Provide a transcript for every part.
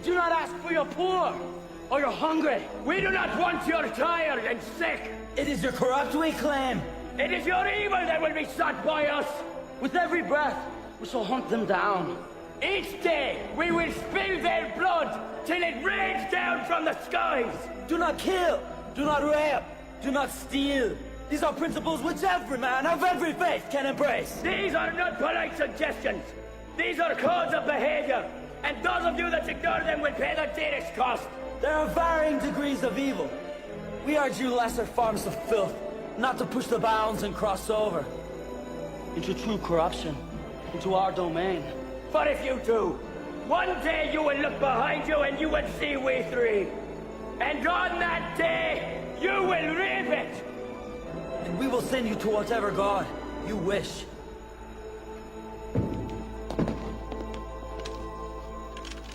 We do not ask for your poor, or your hungry. We do not want your tired and sick. It is your corrupt we claim. It is your evil that will be sought by us. With every breath, we shall hunt them down. Each day, we will spill their blood till it rains down from the skies. Do not kill, do not rape, do not steal. These are principles which every man of every faith can embrace. These are not polite suggestions. These are codes of behavior. And those of you that ignore them will pay the dearest cost. There are varying degrees of evil. We urge you lesser forms of filth, not to push the bounds and cross over into true corruption, into our domain. For if you do, one day you will look behind you and you will see we three. And on that day, you will reap it. And we will send you to whatever god you wish.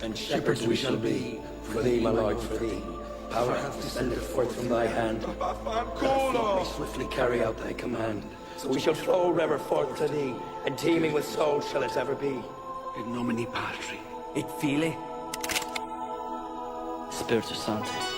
And shepherds we shall be, for thee, my lord, for thee. Power hath descended forth from thy hand. Thy feet may swiftly carry out thy command. So we shall flow river forth to thee, and teeming with souls shall it ever be. In nomine Patri, Et Filii, Spiritus Sancti.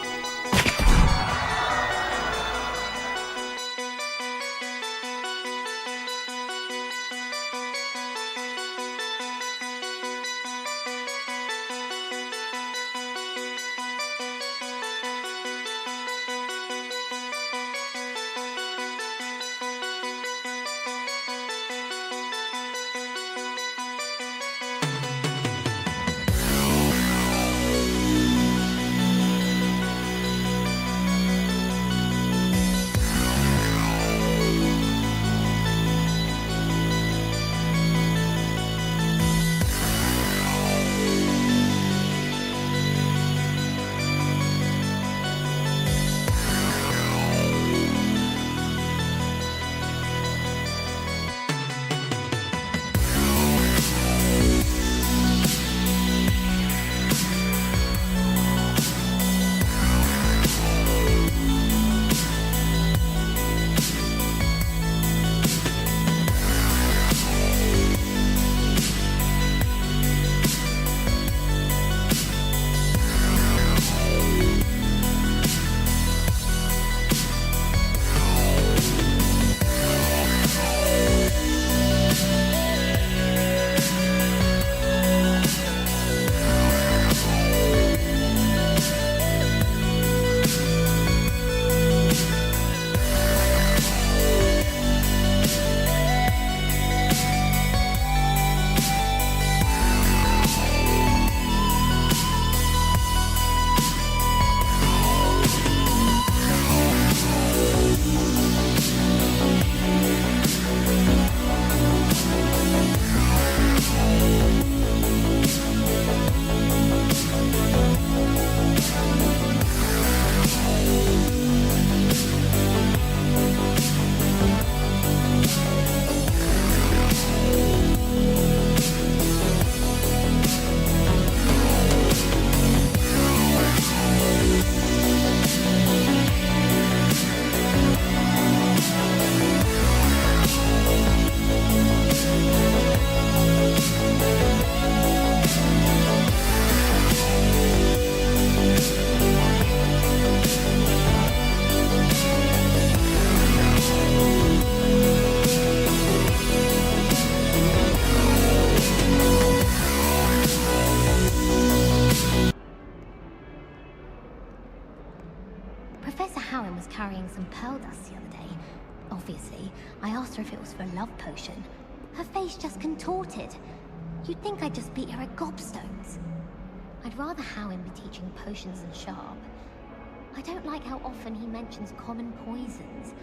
carrying some pearl dust the other day. Obviously, I asked her if it was for a love potion. Her face just contorted. You'd think I'd just beat her at gobstones. I'd rather Howin be teaching potions than Sharp. I don't like how often he mentions common poisons.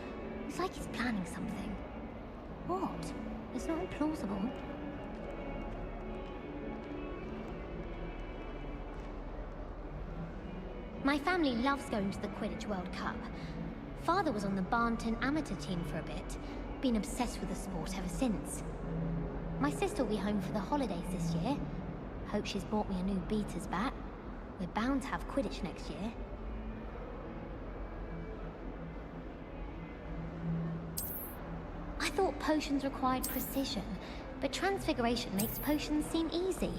It's like he's planning something. What? It's not implausible. My family loves going to the Quidditch World Cup. Father was on the Barnton amateur team for a bit. Been obsessed with the sport ever since. My sister will be home for the holidays this year. Hope she's bought me a new beater's bat. We're bound to have Quidditch next year. I thought potions required precision, but transfiguration makes potions seem easy.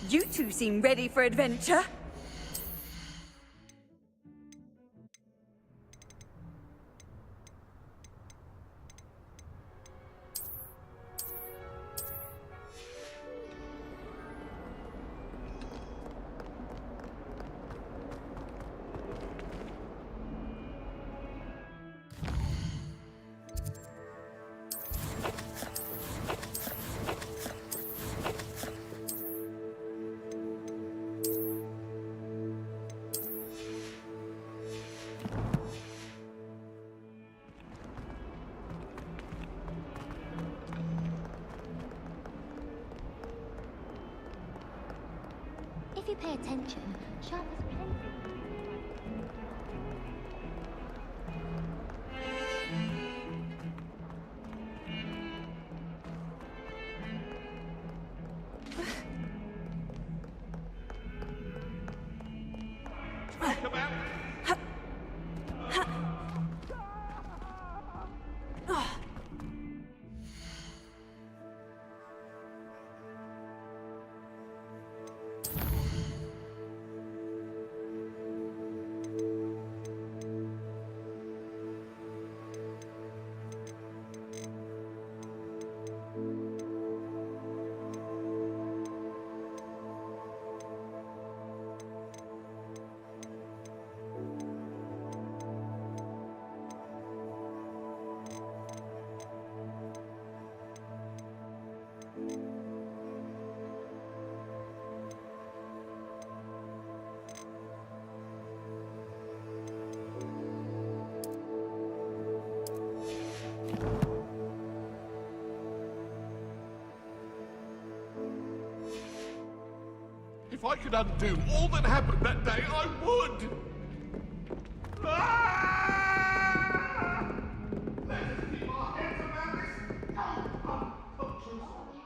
You two seem ready for adventure. If you pay attention, Sharp is playing. If I could undo all that happened that day, I would! Ah! Let us keep our heads around this. Come, true soldier.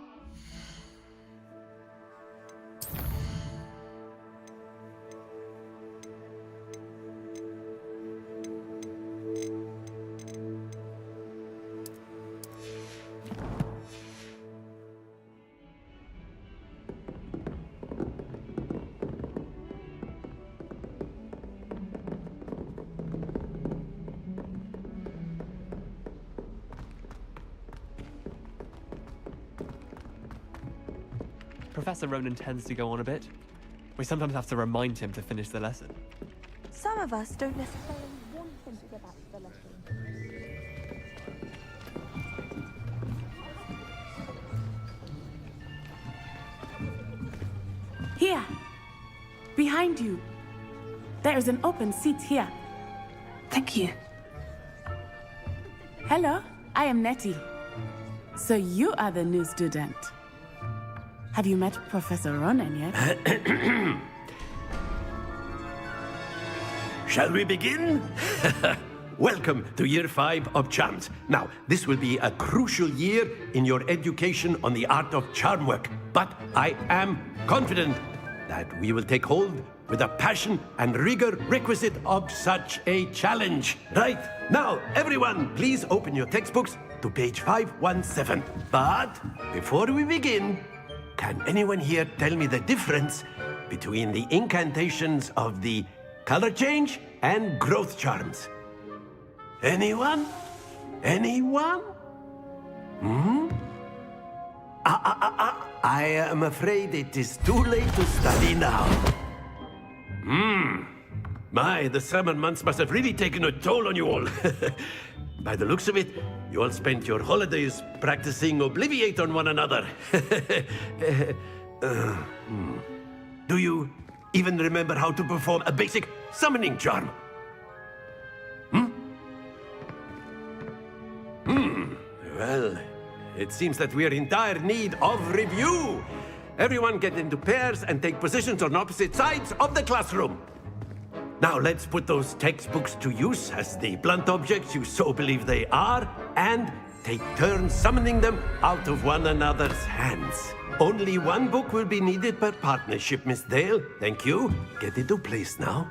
Professor Ronan tends to go on a bit. We sometimes have to remind him to finish the lesson. Some of us don't necessarily want him to go back to the lesson. Here! Behind you! There is an open seat here. Thank you. Hello, I am Nettie. So you are the new student. Have you met Professor Ronan yet? Shall we begin? Welcome to Year 5 of Charms. Now, this will be a crucial year in your education on the art of charm work, but I am confident that we will take hold with the passion and rigor requisite of such a challenge. Right, now, everyone, please open your textbooks to page 517. But before we begin, can anyone here tell me the difference between the incantations of the color change and growth charms? Anyone? Anyone? I am afraid it is too late to study now. My, the summer months must have really taken a toll on you all. By the looks of it, you all spent your holidays practicing Obliviate on one another. Do you even remember how to perform a basic summoning charm? Well, it seems that we are in dire need of review. Everyone get into pairs and take positions on opposite sides of the classroom. Now let's put those textbooks to use as the blunt objects you so believe they are, and take turns summoning them out of one another's hands. Only one book will be needed per partnership, Miss Dale. Thank you. Get into place now.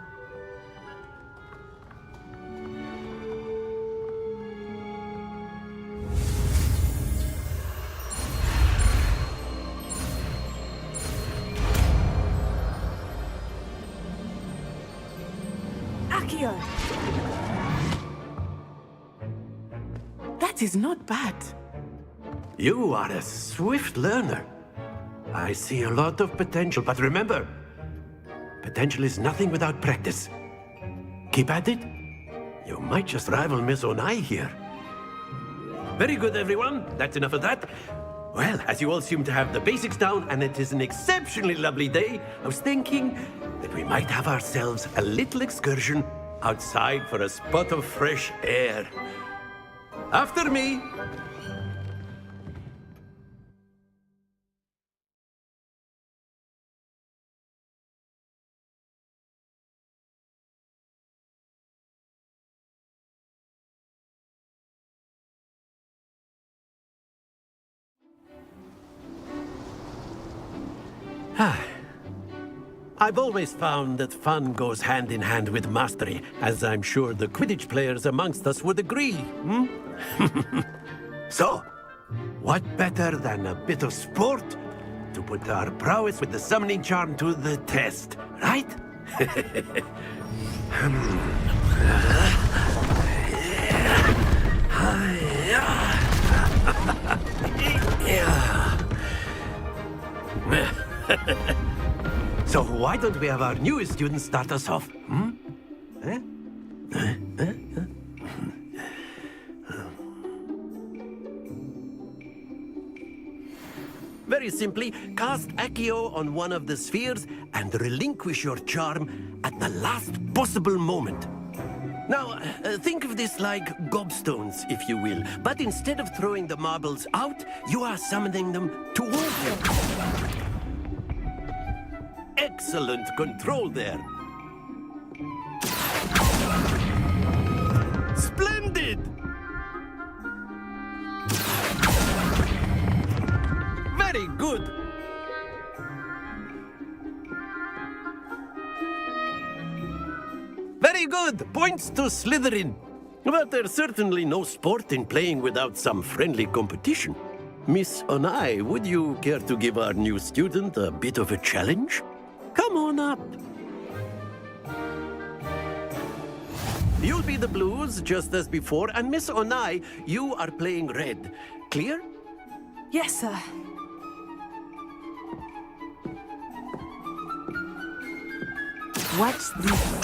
Accio! That is not bad. You are a swift learner. I see a lot of potential, but remember, potential is nothing without practice. Keep at it. You might just rival Miss Onai here. Very good, everyone. That's enough of that. Well, as you all seem to have the basics down, and it is an exceptionally lovely day, I was thinking that we might have ourselves a little excursion outside for a spot of fresh air. After me. I've always found that fun goes hand in hand with mastery, as I'm sure the Quidditch players amongst us would agree, So, what better than a bit of sport to put our prowess with the summoning charm to the test, right? So why don't we have our newest student start us off? Very simply, cast Accio on one of the spheres and relinquish your charm at the last possible moment. Now, think of this like gobstones, if you will. But instead of throwing the marbles out, you are summoning them towards you. Excellent control there. Splendid! Very good. Very good. Points to Slytherin. But there's certainly no sport in playing without some friendly competition. Miss Onai, would you care to give our new student a bit of a challenge? Come on up. You'll be the blues, just as before, and Miss Onai, you are playing red. Clear? Yes, sir. Watch this.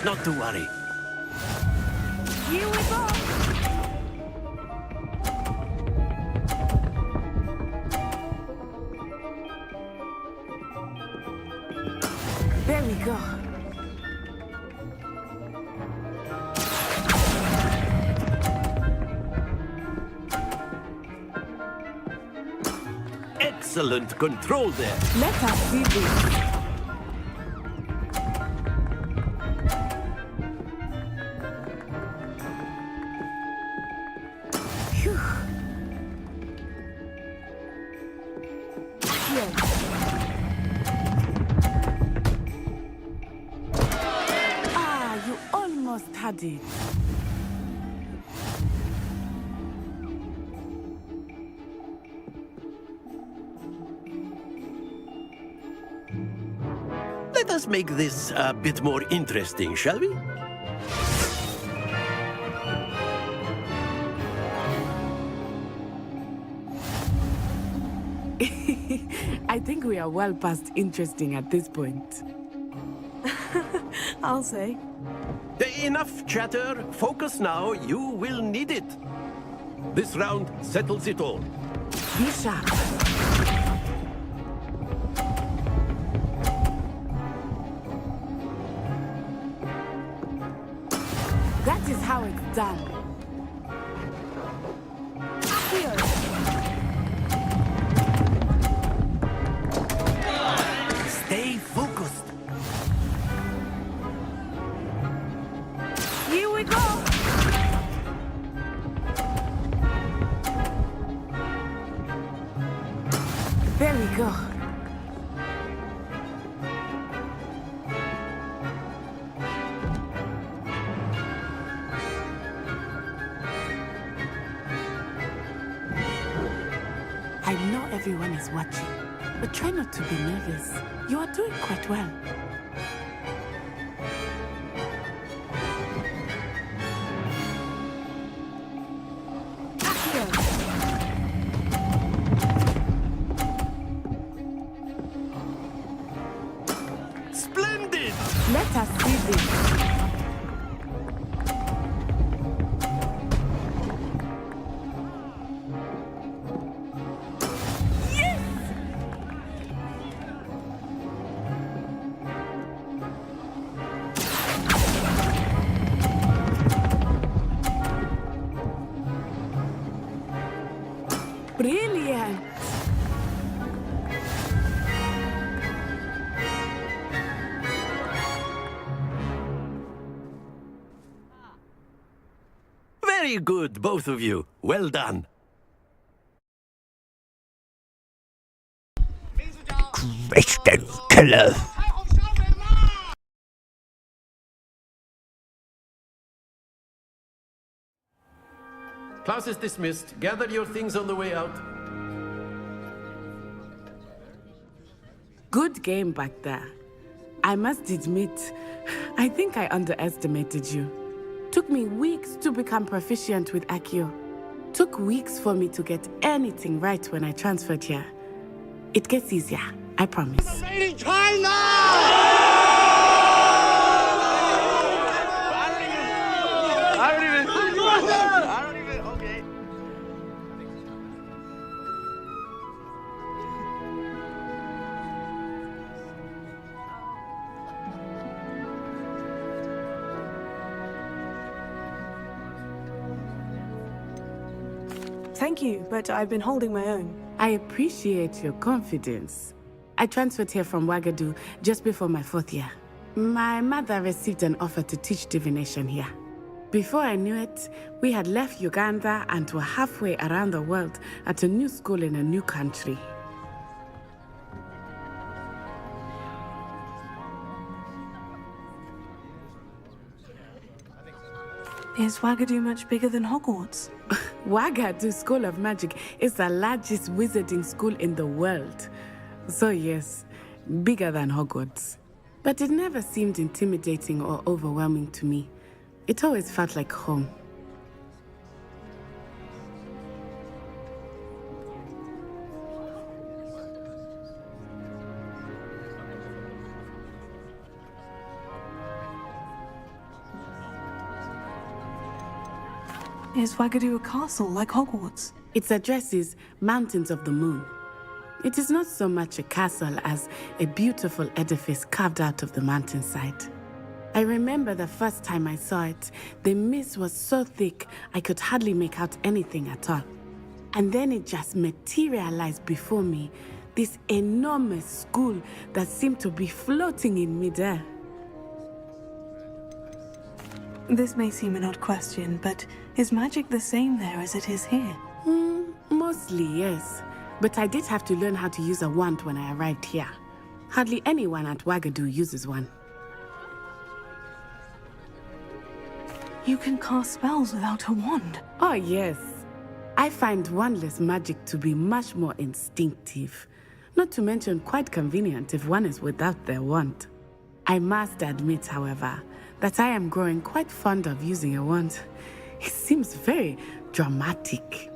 Not to worry. Here we go. There we go. Excellent control there. Let us see this. Had it. Let us make this a bit more interesting, shall we? I think we are well past interesting at this point. I'll say. Enough chatter. Focus now. You will need it. This round settles it all. Be sharp. That is how it's done. Here. Stay focused. Here we go. There we go. everyone is watching. But try not to be nervous. You are doing quite well. Splendid! Let us see this. Brilliant! Very good, both of you. Well done. Christian killer. Class is dismissed. Gather your things on the way out. Good game back there. I must admit, I think I underestimated you. Took me weeks to become proficient with Accio. Took weeks for me to get anything right when I transferred here. It gets easier, I promise. Made in China! Okay. Thank you, but I've been holding my own. I appreciate your confidence. I transferred here from Wagadu just before my 4th year. My mother received an offer to teach divination here. Before I knew it, we had left Uganda and were halfway around the world at a new school in a new country. Is Wagadu much bigger than Hogwarts? Wagadu School of Magic is the largest wizarding school in the world. So yes, bigger than Hogwarts. But it never seemed intimidating or overwhelming to me. It always felt like home. Is Wagadu a castle like Hogwarts? Its address is Mountains of the Moon. It is not so much a castle as a beautiful edifice carved out of the mountainside. I remember the first time I saw it, the mist was so thick I could hardly make out anything at all. And then it just materialized before me, this enormous school that seemed to be floating in midair. This may seem an odd question, but is magic the same there as it is here? Mostly, yes. But I did have to learn how to use a wand when I arrived here. Hardly anyone at Wagadu uses one. You can cast spells without a wand. Oh, yes. I find wandless magic to be much more instinctive. Not to mention quite convenient if one is without their wand. I must admit, however, that I am growing quite fond of using a wand. It seems very dramatic.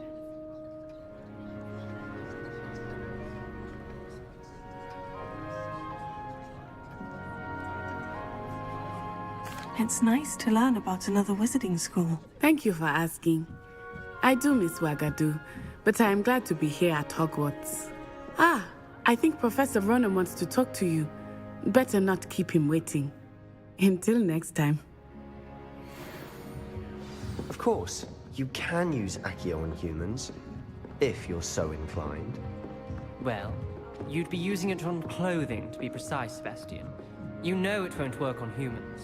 It's nice to learn about another wizarding school. Thank you for asking. I do miss Wagadu, but I am glad to be here at Hogwarts. Ah, I think Professor Ronan wants to talk to you. Better not keep him waiting. Until next time. Of course, you can use Accio on humans, if you're so inclined. Well, you'd be using it on clothing, to be precise, Sebastian. You know it won't work on humans.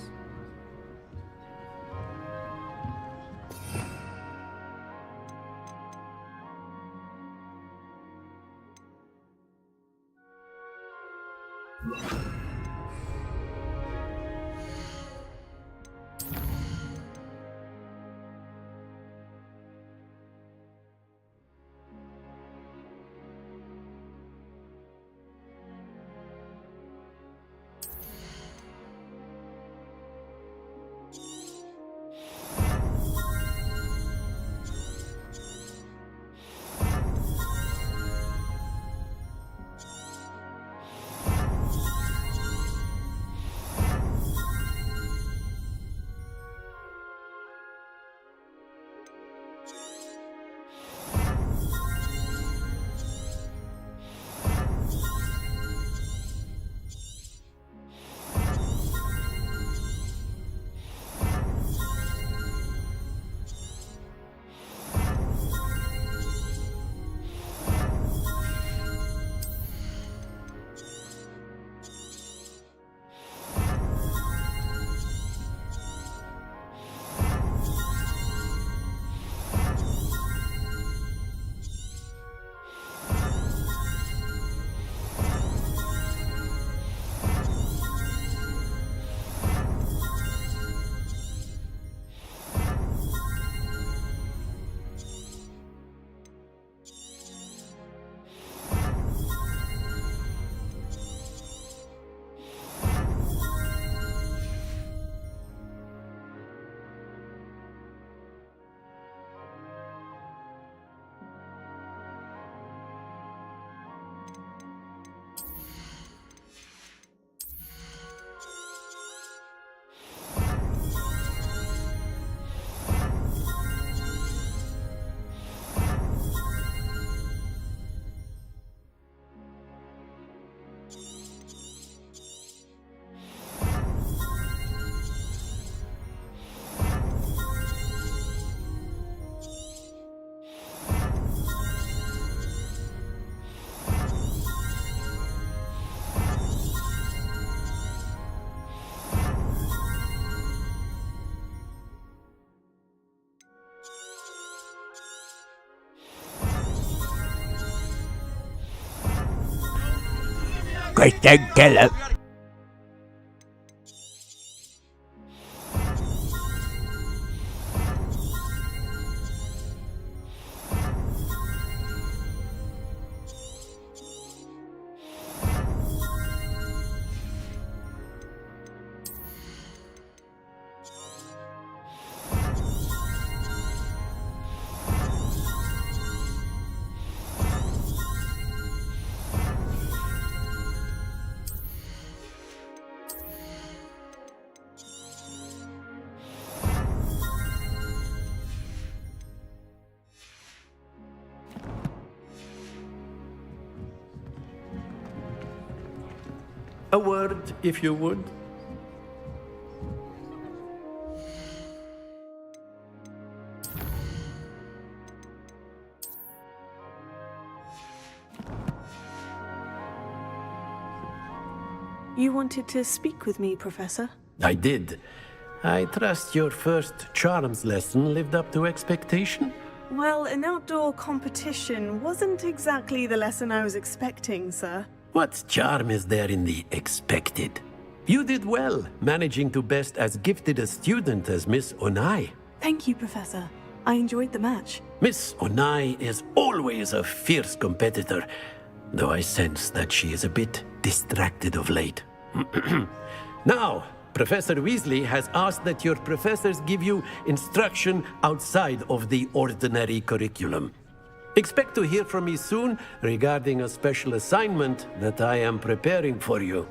question killer. A word, if you would. You wanted to speak with me, Professor? I did. I trust your first charms lesson lived up to expectation? Well, an outdoor competition wasn't exactly the lesson I was expecting, sir. What charm is there in the expected? You did well, managing to best as gifted a student as Miss Onai. Thank you, Professor. I enjoyed the match. Miss Onai is always a fierce competitor, though I sense that she is a bit distracted of late. Now, Professor Weasley has asked that your professors give you instruction outside of the ordinary curriculum. Expect to hear from me soon regarding a special assignment that I am preparing for you.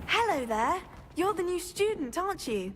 Hello there. You're the new student, aren't you?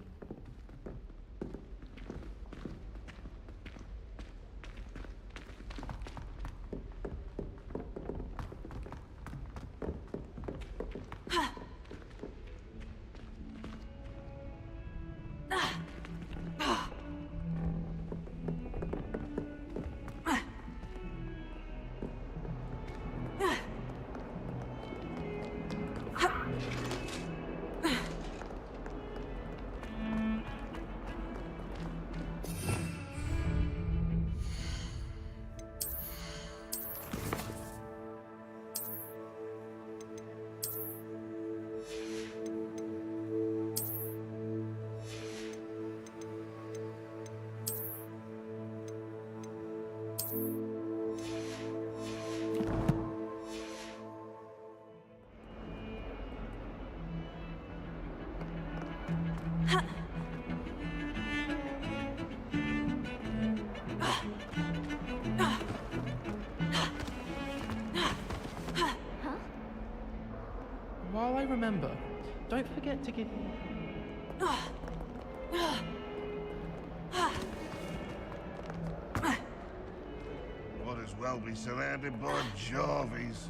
While I remember, don't forget to give me... Might as well be surrounded by Jarvies.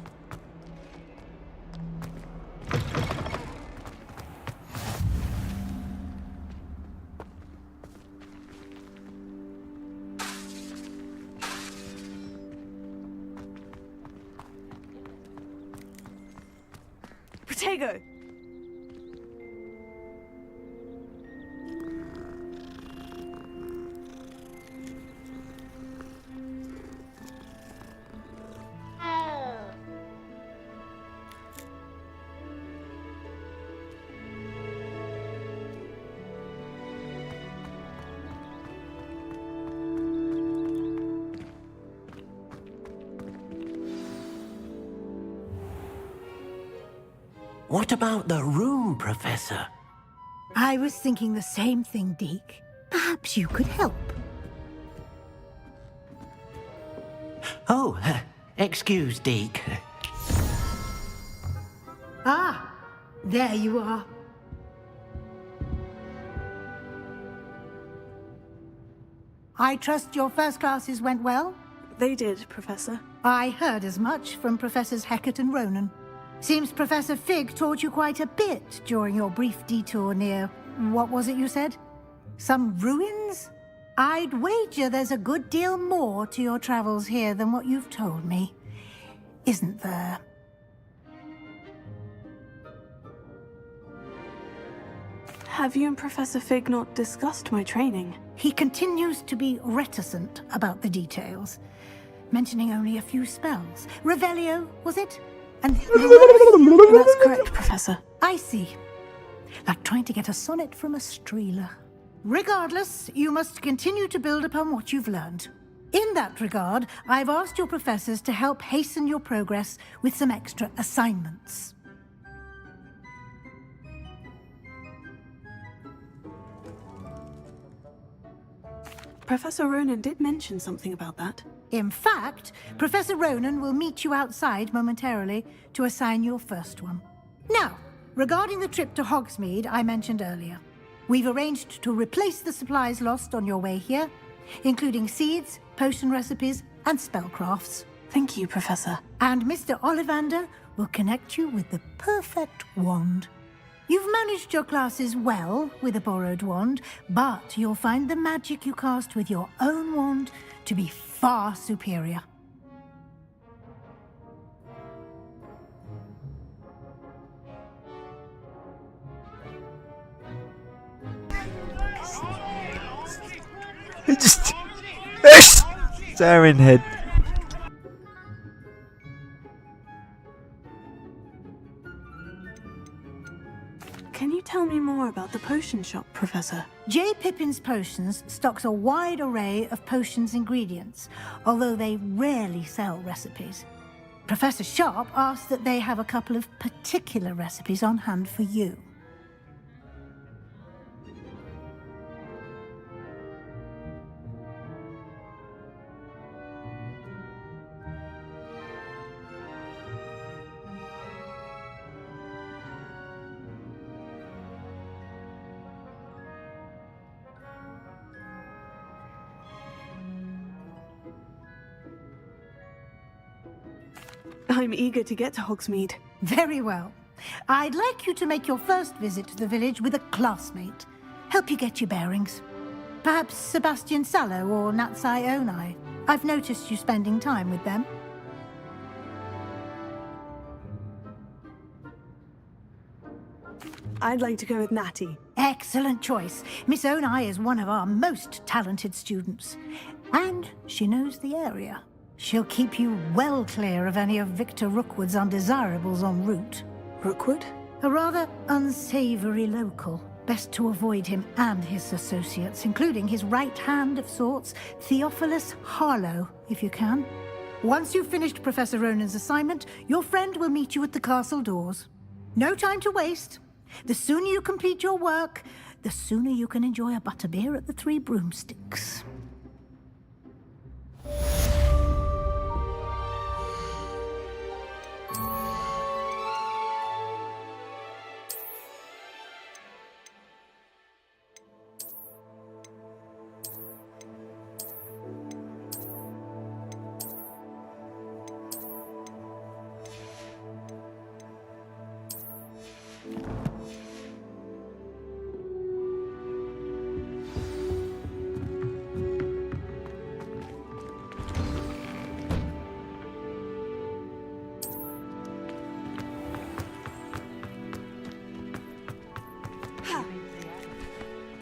Protego! What about the room, Professor? I was thinking the same thing, Deke. Perhaps you could help. Oh, excuse, Deke. Ah, there you are. I trust your first classes went well? They did, Professor. I heard as much from Professors Hecat and Ronan. Seems Professor Fig taught you quite a bit during your brief detour near... what was it you said? Some ruins? I'd wager there's a good deal more to your travels here than what you've told me. Isn't there? Have you and Professor Fig not discussed my training? He continues to be reticent about the details, mentioning only a few spells. Revelio, was it? And That's correct, Professor. I see. Like trying to get a sonnet from a streeler. Regardless, you must continue to build upon what you've learned. In that regard, I've asked your professors to help hasten your progress with some extra assignments. Professor Ronan did mention something about that. In fact, Professor Ronan will meet you outside momentarily to assign your first one. Now, regarding the trip to Hogsmeade I mentioned earlier, we've arranged to replace the supplies lost on your way here, including seeds, potion recipes, and spellcrafts. Thank you, Professor. And Mr. Ollivander will connect you with the perfect wand. You've managed your classes well with a borrowed wand, but you'll find the magic you cast with your own wand to be far superior. Just... Siren head. Can you tell me more about the potion shop, Professor? J. Pippin's Potions stocks a wide array of potions ingredients, although they rarely sell recipes. Professor Sharp asked that they have a couple of particular recipes on hand for you. I'm eager to get to Hogsmeade. Very well. I'd like you to make your first visit to the village with a classmate. Help you get your bearings. Perhaps Sebastian Sallow or Natsai Onai. I've noticed you spending time with them. I'd like to go with Natty. Excellent choice. Miss Onai is one of our most talented students. And she knows the area. She'll keep you well clear of any of Victor Rookwood's undesirables en route. Rookwood? A rather unsavory local. Best to avoid him and his associates, including his right hand of sorts, Theophilus Harlow, if you can. Once you've finished Professor Ronan's assignment, your friend will meet you at the castle doors. No time to waste. The sooner you complete your work, the sooner you can enjoy a butterbeer at the Three Broomsticks.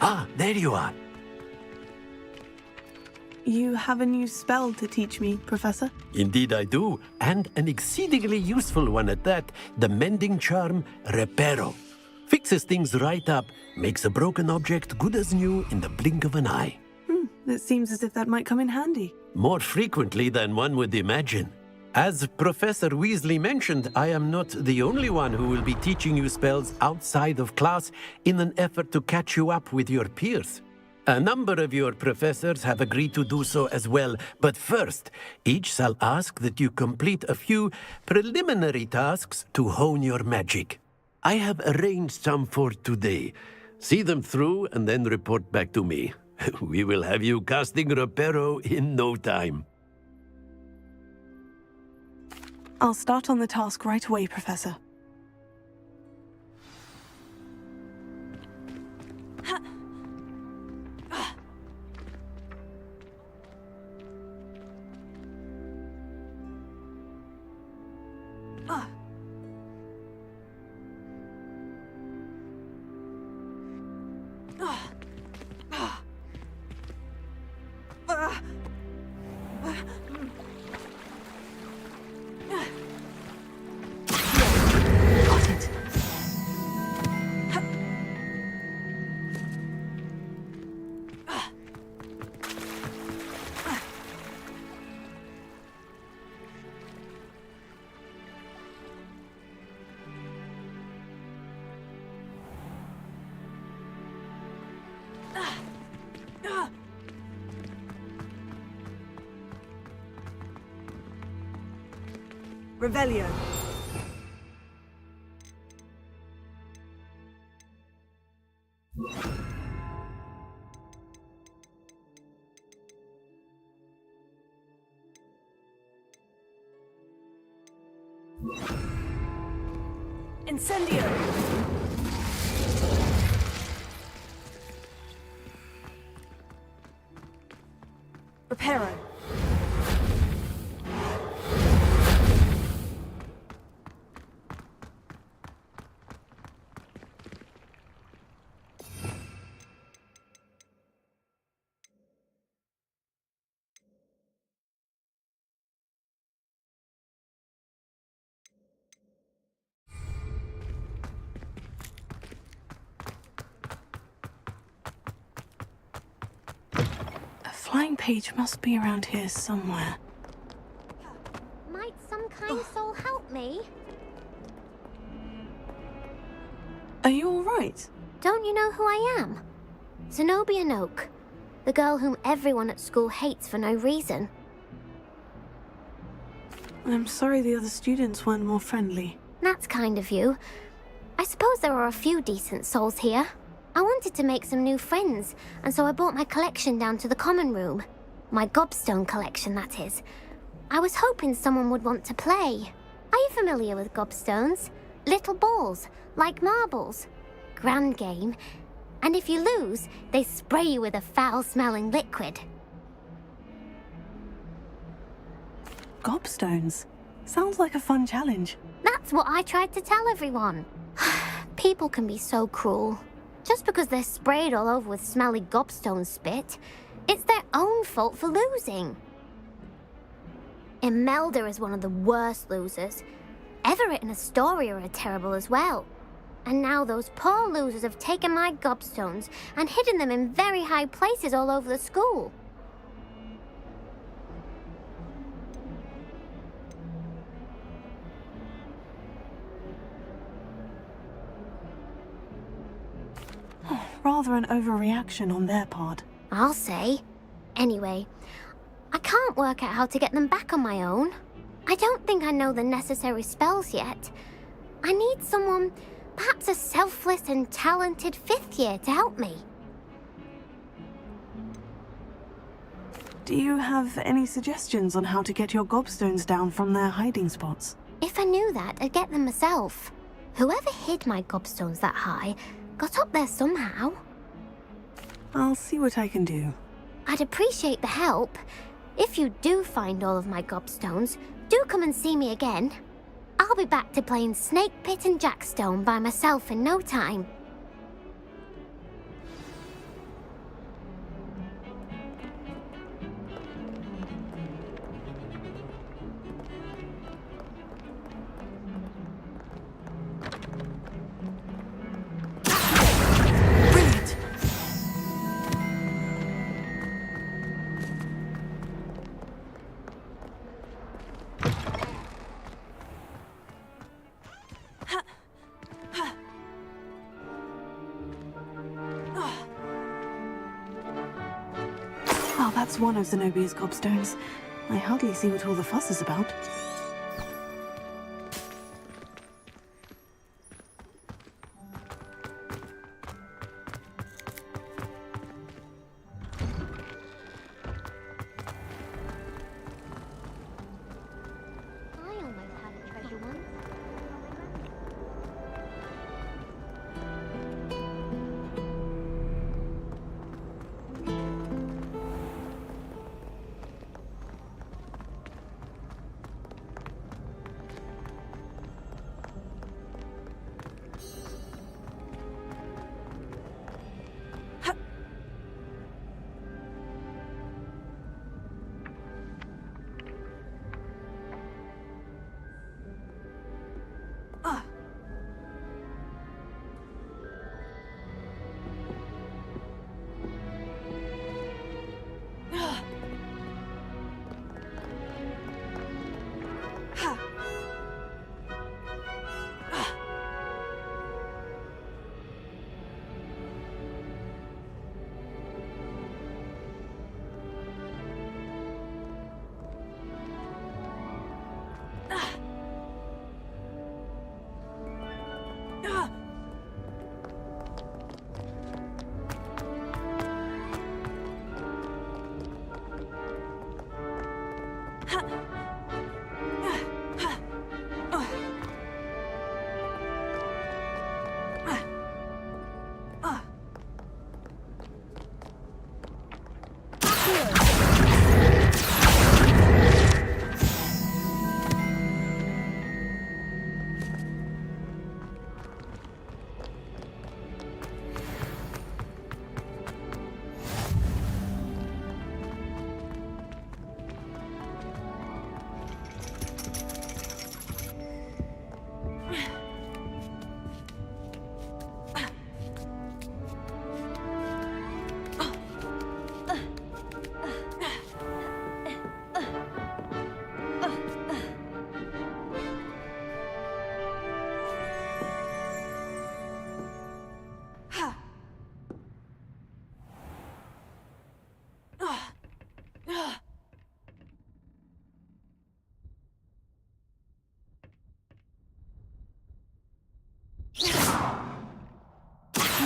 Ah, there you are. You have a new spell to teach me, Professor? Indeed I do, and an exceedingly useful one at that. The mending charm, Reparo. Fixes things right up, makes a broken object good as new in the blink of an eye. It seems as if that might come in handy. More frequently than one would imagine. As Professor Weasley mentioned, I am not the only one who will be teaching you spells outside of class in an effort to catch you up with your peers. A number of your professors have agreed to do so as well, but first, each shall ask that you complete a few preliminary tasks to hone your magic. I have arranged some for today. See them through and then report back to me. We will have you casting Reparo in no time. I'll start on the task right away, Professor. Revelio. Incendio. Reparo. A flying page must be around here somewhere. Might some kind soul help me? Are you all right? Don't you know who I am? Zenobia Noak, the girl whom everyone at school hates for no reason. I'm sorry the other students weren't more friendly. That's kind of you. I suppose there are a few decent souls here. I wanted to make some new friends, and so I brought my collection down to the common room. My gobstone collection, that is. I was hoping someone would want to play. Are you familiar with gobstones? Little balls, like marbles. Grand game. And if you lose, they spray you with a foul-smelling liquid. Gobstones? Sounds like a fun challenge. That's what I tried to tell everyone. People can be so cruel. Just because they're sprayed all over with smelly gobstone spit, it's their own fault for losing. Imelda is one of the worst losers. Everett and Astoria are terrible as well. And now those poor losers have taken my gobstones and hidden them in very high places all over the school. Rather an overreaction on their part. I'll say. Anyway, I can't work out how to get them back on my own. I don't think I know the necessary spells yet. I need someone, perhaps a selfless and talented 5th year to help me. Do you have any suggestions on how to get your gobstones down from their hiding spots? If I knew that, I'd get them myself. Whoever hid my gobstones that high got up there somehow. I'll see what I can do. I'd appreciate the help. If you do find all of my gobstones, do come and see me again. I'll be back to playing Snake Pit and Jackstone by myself in no time. Oh, that's one of Zenobia's gobstones. I hardly see what all the fuss is about.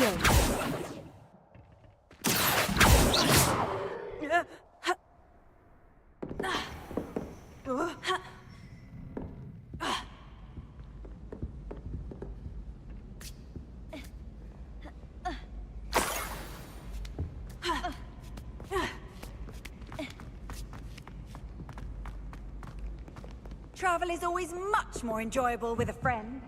Accio! Travel is always much more enjoyable with a friend.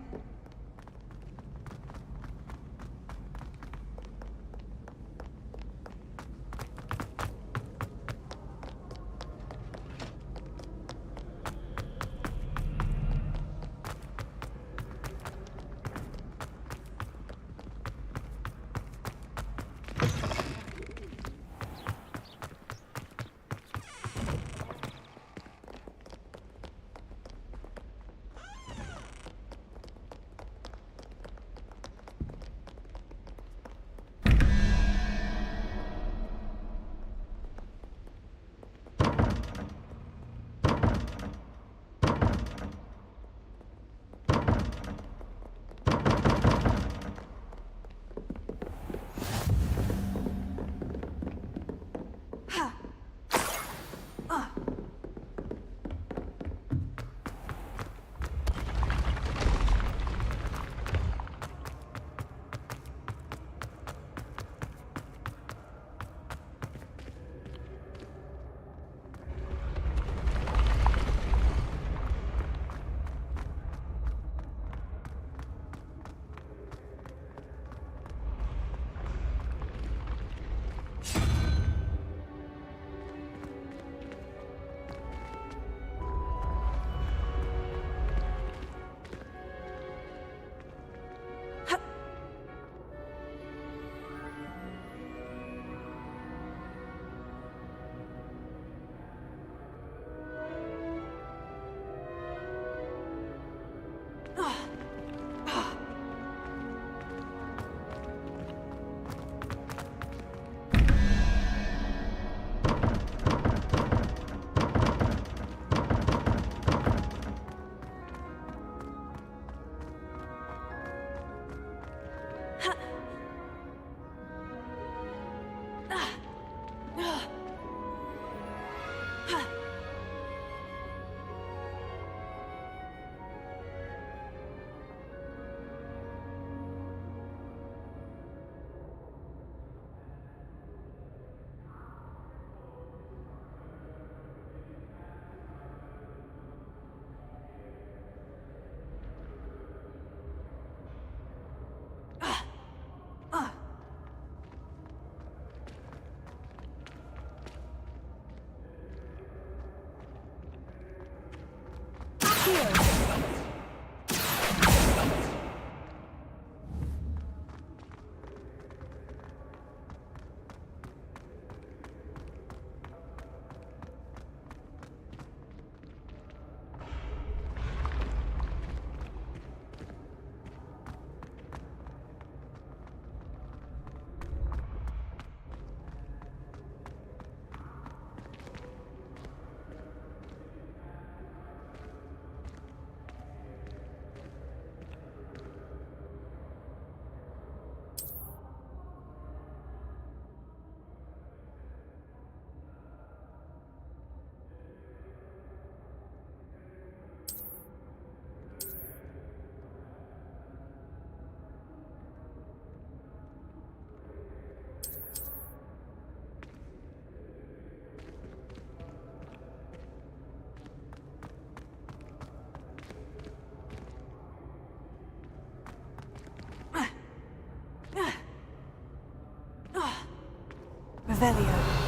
Revelio.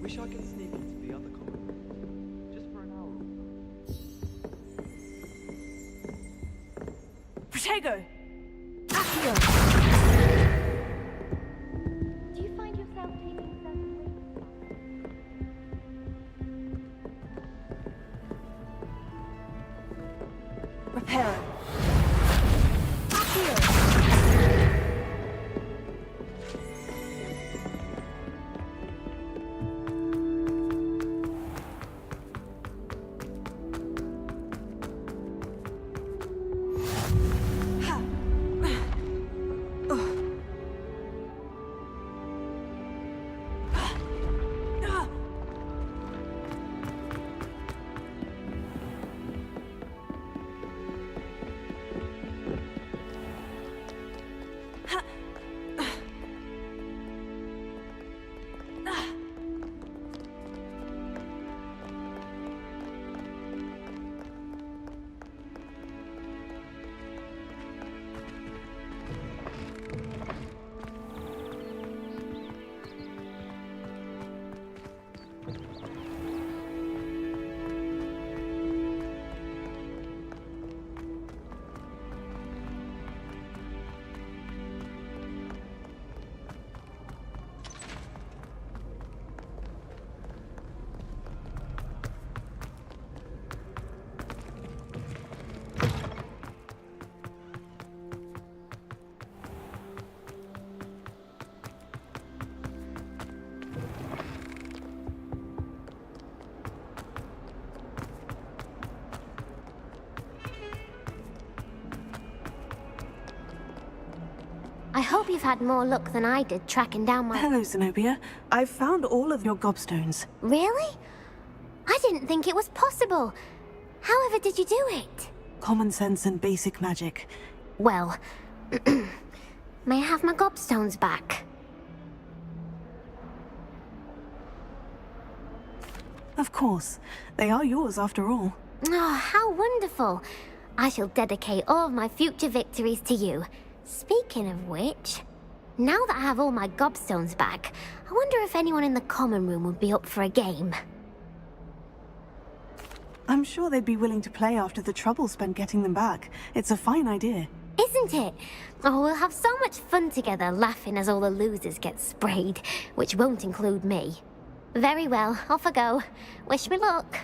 Wish I could sneak into the other corridor. Just for an hour or so. Protego! Do you find yourself taking certain risks? Reparo. I hope you've had more luck than I did tracking down my... Hello, Zenobia. I've found all of your gobstones. Really? I didn't think it was possible. However did you do it? Common sense and basic magic. Well, may I have my gobstones back? Of course. They are yours after all. Oh, how wonderful. I shall dedicate all of my future victories to you. Speaking of which, now that I have all my gobstones back, I wonder if anyone in the common room would be up for a game. I'm sure they'd be willing to play after the trouble spent getting them back. It's a fine idea. Isn't it? Oh, we'll have so much fun together laughing as all the losers get sprayed, which won't include me. Very well, off I go. Wish me luck.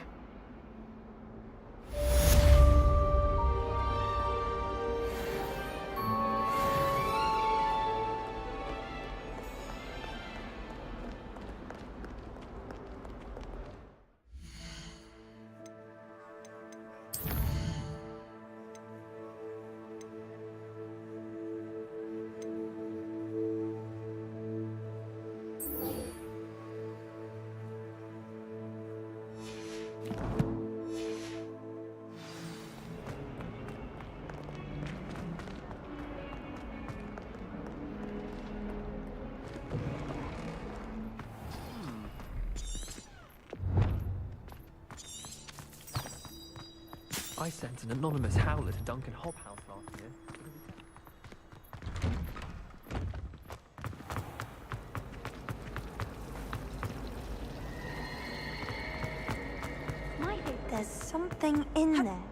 I sent an anonymous howler to Duncan Hobhouse last year. There's something in there.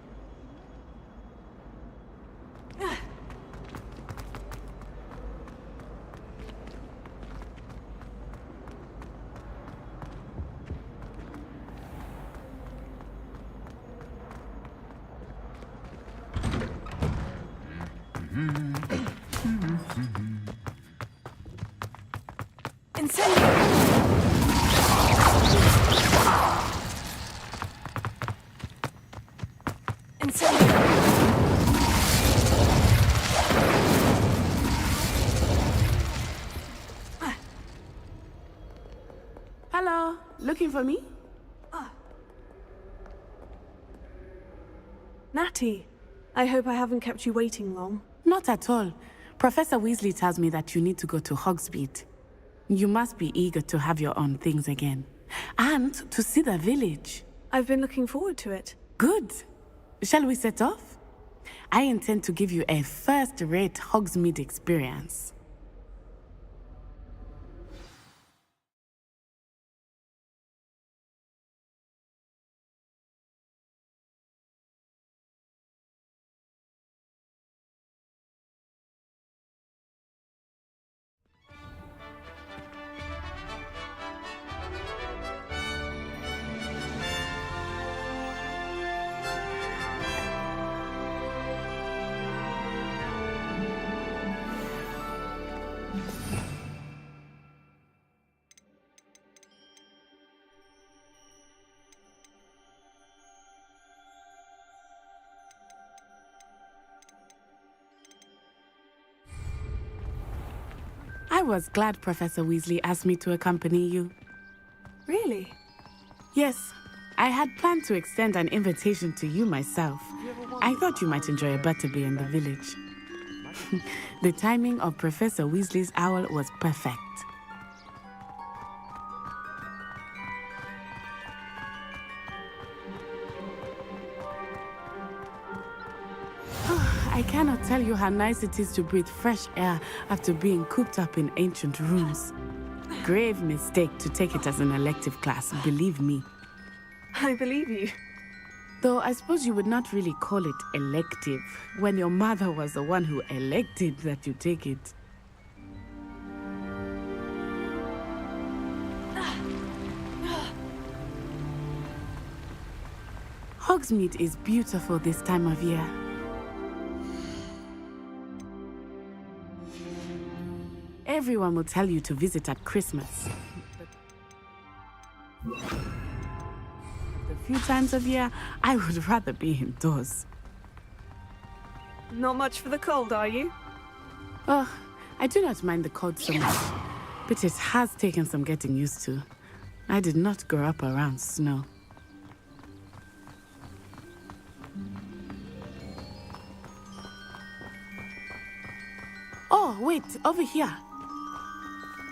Hello, looking for me? Natty, I hope I haven't kept you waiting long. Not at all. Professor Weasley tells me that you need to go to Hogsmeade. You must be eager to have your own things again. And to see the village. I've been looking forward to it. Good. Shall we set off? I intend to give you a first-rate Hogsmeade experience. was glad Professor Weasley asked me to accompany you. Really? Yes, I had planned to extend an invitation to you myself. I thought you might enjoy a butterbeer in the village. The timing of Professor Weasley's owl was perfect. I cannot tell you how nice it is to breathe fresh air after being cooped up in ancient rooms. Grave mistake to take it as an elective class, believe me. I believe you. Though I suppose you would not really call it elective when your mother was the one who elected that you take it. Hogsmeade is beautiful this time of year. Everyone will tell you to visit at Christmas. The few times of year, I would rather be indoors. Not much for the cold, are you? Oh, I do not mind the cold so much, but it has taken some getting used to. I did not grow up around snow. Oh, wait, over here.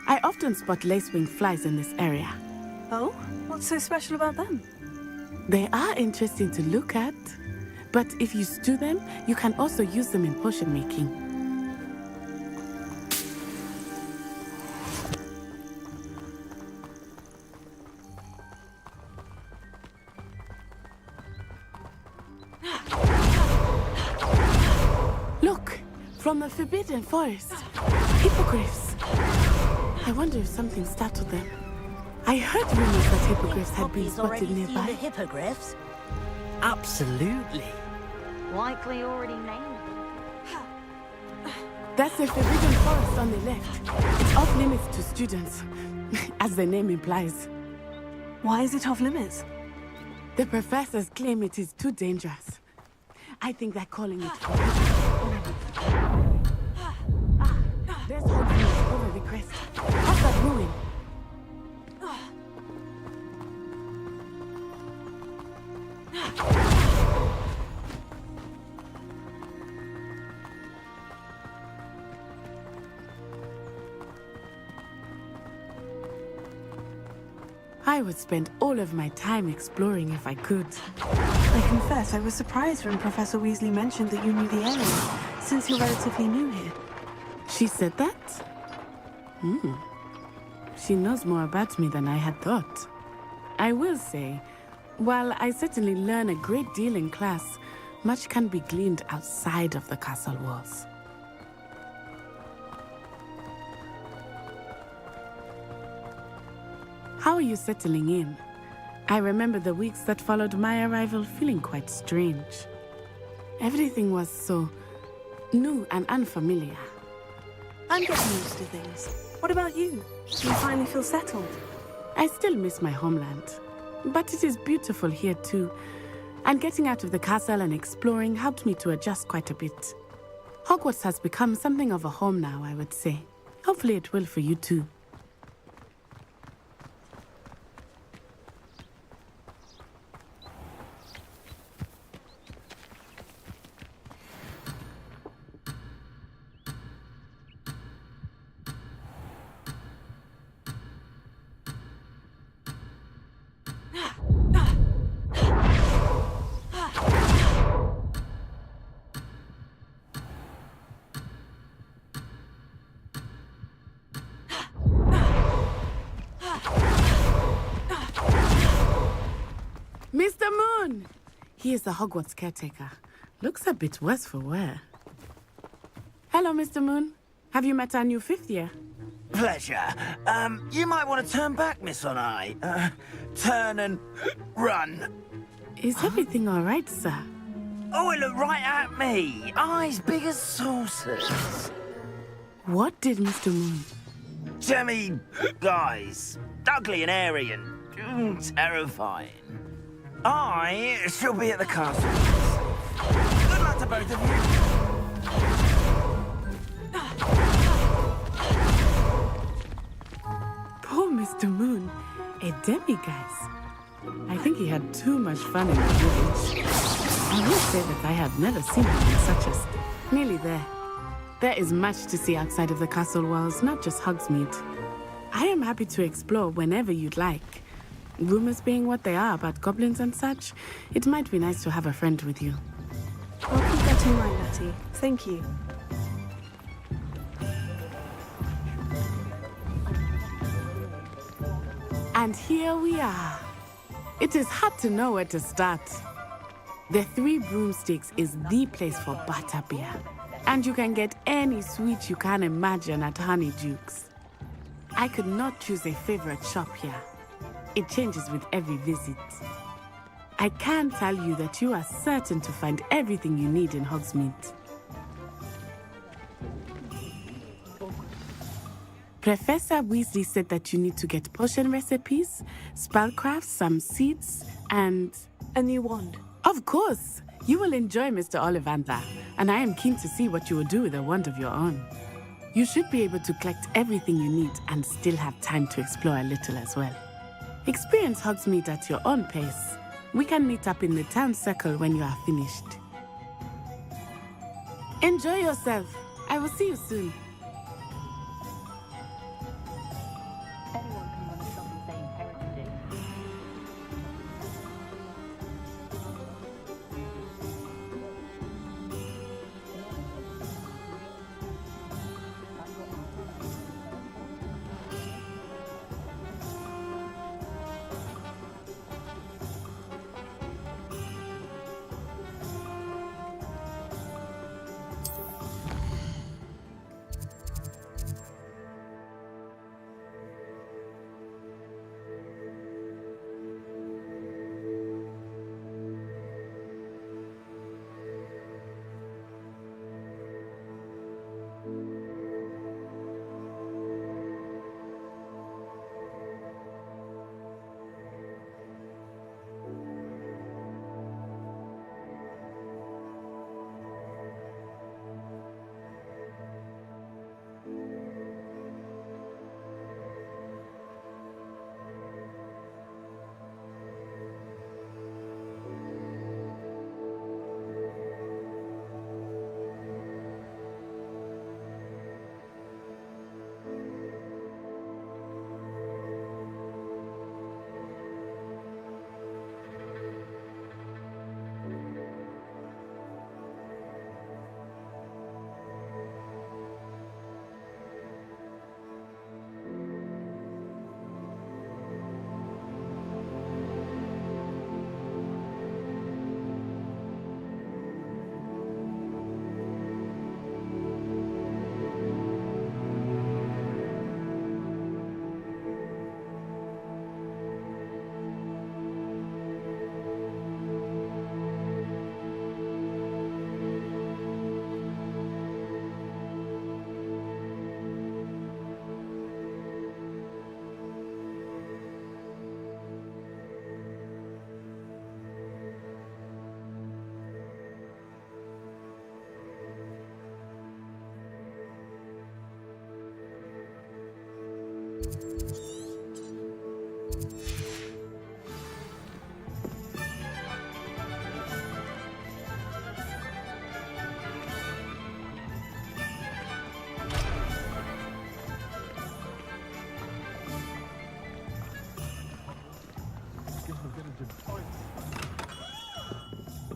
I often spot lacewing flies in this area. Oh? What's so special about them? They are interesting to look at, but if you stew them, you can also use them in potion making. Look, from the Forbidden Forest, hippogriffs. I wonder if something startled them. I heard rumors that hippogriffs had been spotted nearby. Seen the hippogriffs? Absolutely. Likely already named. That's the Forbidden Forest on the left. It's off limits to students, as the name implies. Why is it off limits? The professors claim it is too dangerous. I think they're calling it there's Hogwarts over the crest. Past that ruin. I would spend all of my time exploring if I could. I confess, I was surprised when Professor Weasley mentioned that you knew the area, since you're relatively new here. She said that? She knows more about me than I had thought. I will say, while I certainly learn a great deal in class, much can be gleaned outside of the castle walls. How are you settling in? I remember the weeks that followed my arrival feeling quite strange. Everything was so new and unfamiliar. I'm getting used to things. What about you? Do you finally feel settled? I still miss my homeland, but it is beautiful here too. And getting out of the castle and exploring helped me to adjust quite a bit. Hogwarts has become something of a home now, I would say. Hopefully it will for you too. Mr. Moon! He is the Hogwarts caretaker. Looks a bit worse for wear. Hello, Mr. Moon. Have you met our new fifth year? Pleasure. You might want to turn back, Miss On-Eye. Turn and run. Is everything all right, sir? Oh, it looked right at me. Eyes big as saucers. What did Mr. Moon? Jemmy guys. Ugly and airy and terrifying. I shall be at the castle. Good luck to both of you. Mr. Moon, a demiguise. I think he had too much fun in the village. I will say that I have never seen him in such a state. Nearly there. There is much to see outside of the castle walls, not just Hogsmeade. I am happy to explore whenever you'd like. Rumors being what they are about goblins and such, it might be nice to have a friend with you. I'll keep that in mind, Natty. Thank you. And here we are. It is hard to know where to start. The Three Broomsticks is the place for butterbeer. And you can get any sweet you can imagine at Honeydukes. I could not choose a favorite shop here. It changes with every visit. I can tell you that you are certain to find everything you need in Hogsmeade. Professor Weasley said that you need to get potion recipes, spellcrafts, some seeds, and... a new wand. Of course! You will enjoy Mr. Ollivander, and I am keen to see what you will do with a wand of your own. You should be able to collect everything you need and still have time to explore a little as well. Experience Hogsmeade at your own pace. We can meet up in the town circle when you are finished. Enjoy yourself. I will see you soon. Anyone can run a shop and say inherited it.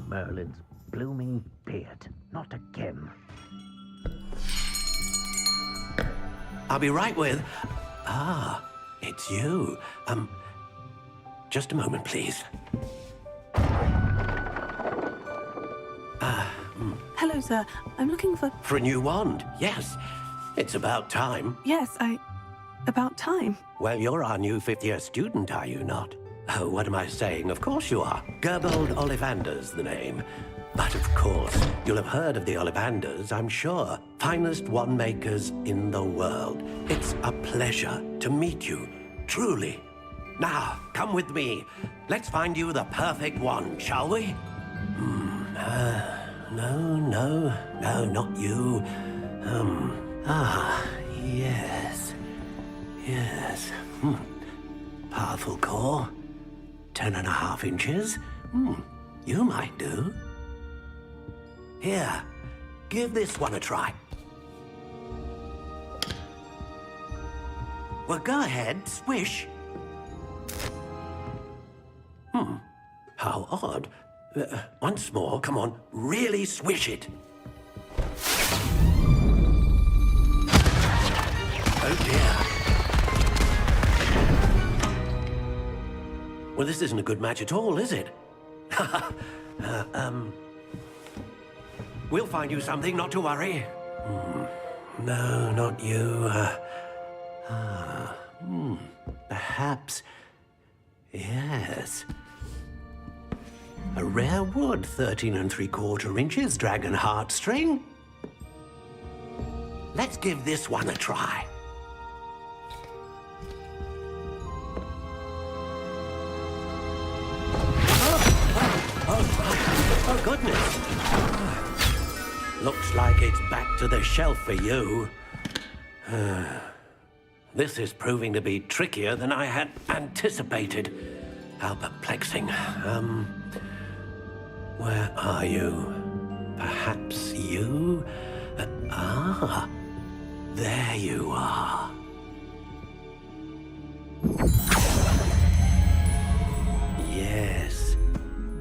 Merlin's blooming beard. Not again. I'll be right with... Ah, it's you. Just a moment, please. Hello, sir. I'm looking for... For a new wand, yes. It's about time. Yes, about time. Well, you're our new fifth-year student, are you not? Oh, what am I saying? Of course you are. Gerbold Ollivander's the name. But of course, you'll have heard of the Ollivanders, I'm sure. Finest wand makers in the world. It's a pleasure to meet you, truly. Now, come with me. Let's find you the perfect wand, shall we? No, not you. Yes. Powerful core. 10.5 inches. You might do. Here, give this one a try. Well, go ahead, swish. How odd. Once more, come on, really swish it. Oh dear. Well, this isn't a good match at all, is it? We'll find you something, not to worry. No, not you. Perhaps... Yes. A rare wood, 13 3/4 inches, dragon heartstring. Let's give this one a try. Oh, goodness. Looks like it's back to the shelf for you. This is proving to be trickier than I had anticipated. How perplexing. Where are you? Perhaps you? There you are. Yes,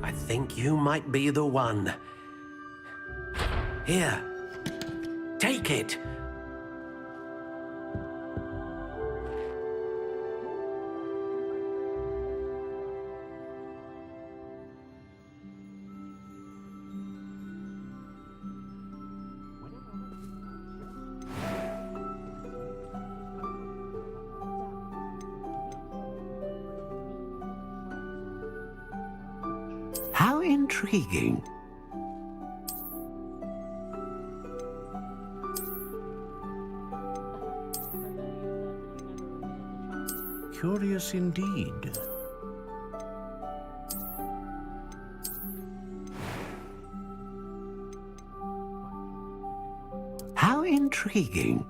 I think you might be the one. Here, take it. How intriguing. Curious indeed. How intriguing.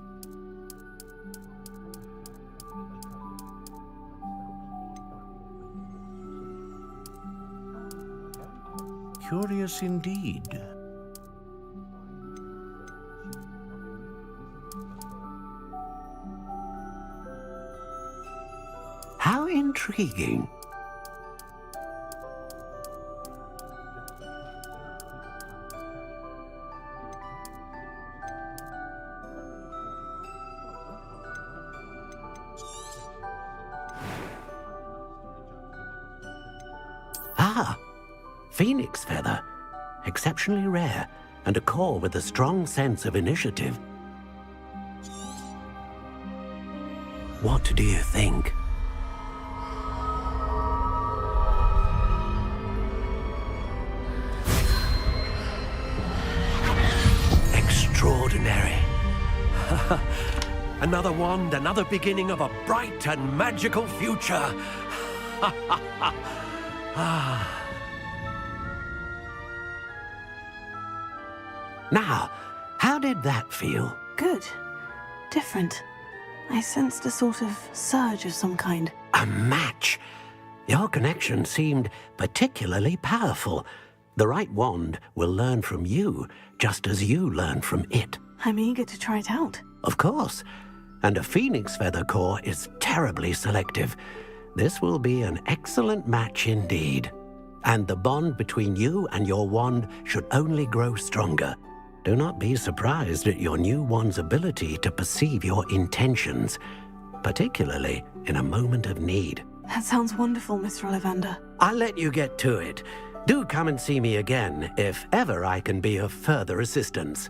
Curious indeed. How intriguing. Phoenix feather. Exceptionally rare, and a core with a strong sense of initiative. What do you think? Extraordinary. Another wand, another beginning of a bright and magical future. Now, how did that feel? Good. Different. I sensed a sort of surge of some kind. A match. Your connection seemed particularly powerful. The right wand will learn from you, just as you learn from it. I'm eager to try it out. Of course. And a phoenix feather core is terribly selective. This will be an excellent match indeed. And the bond between you and your wand should only grow stronger. Do not be surprised at your new wand's ability to perceive your intentions, particularly in a moment of need. That sounds wonderful, Mr. Ollivander. I'll let you get to it. Do come and see me again if ever I can be of further assistance.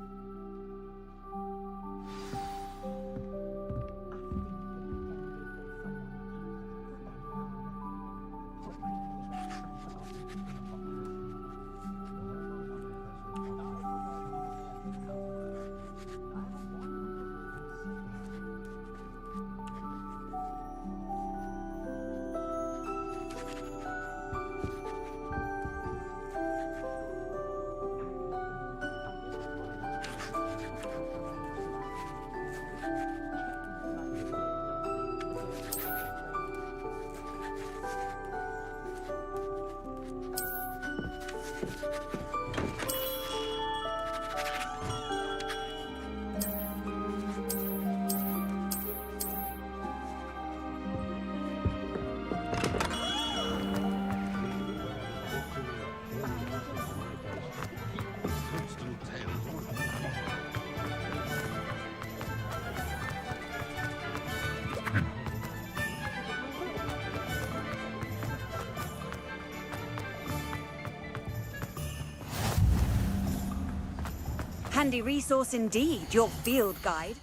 Handy resource indeed, your field guide.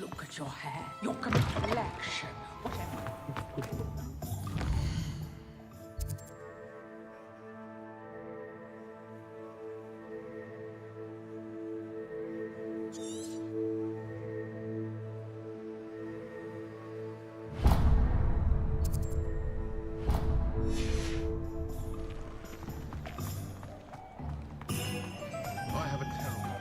Look at your hair, your complexion, whatever. I have a terrible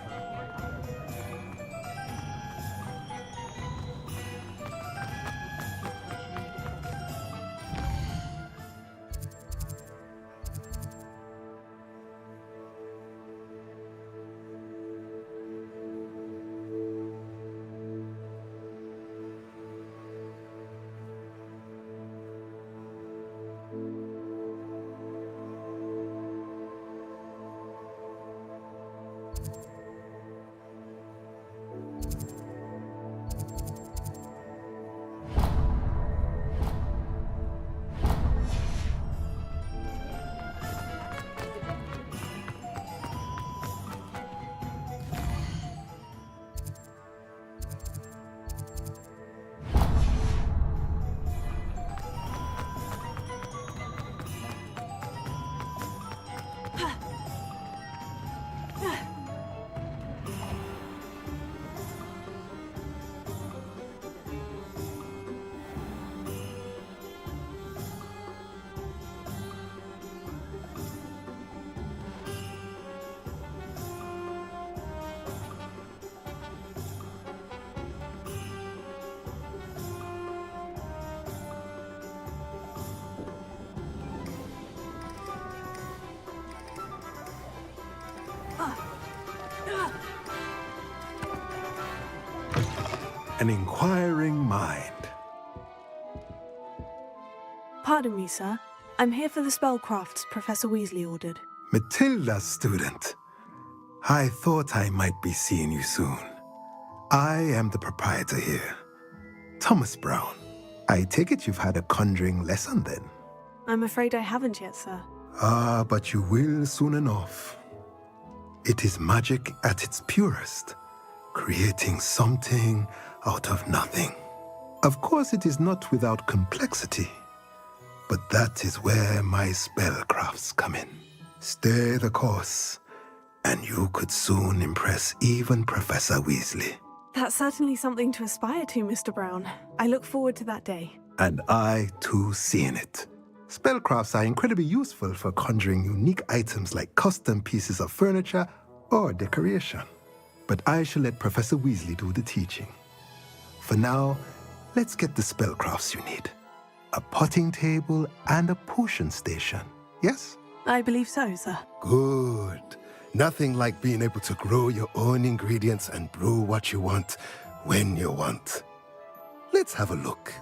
An inquiring mind. Pardon me, sir. I'm here for the spellcrafts Professor Weasley ordered. Matilda's student. I thought I might be seeing you soon. I am the proprietor here, Thomas Brown. I take it you've had a conjuring lesson then? I'm afraid I haven't yet, sir. Ah, but you will soon enough. It is magic at its purest, creating something out of nothing. Of course, it is not without complexity, but that is where my spellcrafts come in. Stay the course, and you could soon impress even Professor Weasley. That's certainly something to aspire to, Mr. Brown. I look forward to that day. And I, too, seeing it. Spellcrafts are incredibly useful for conjuring unique items like custom pieces of furniture or decoration. But I shall let Professor Weasley do the teaching. For now, let's get the spellcrafts you need. A potting table and a potion station, yes? I believe so, sir. Good. Nothing like being able to grow your own ingredients and brew what you want when you want. Let's have a look.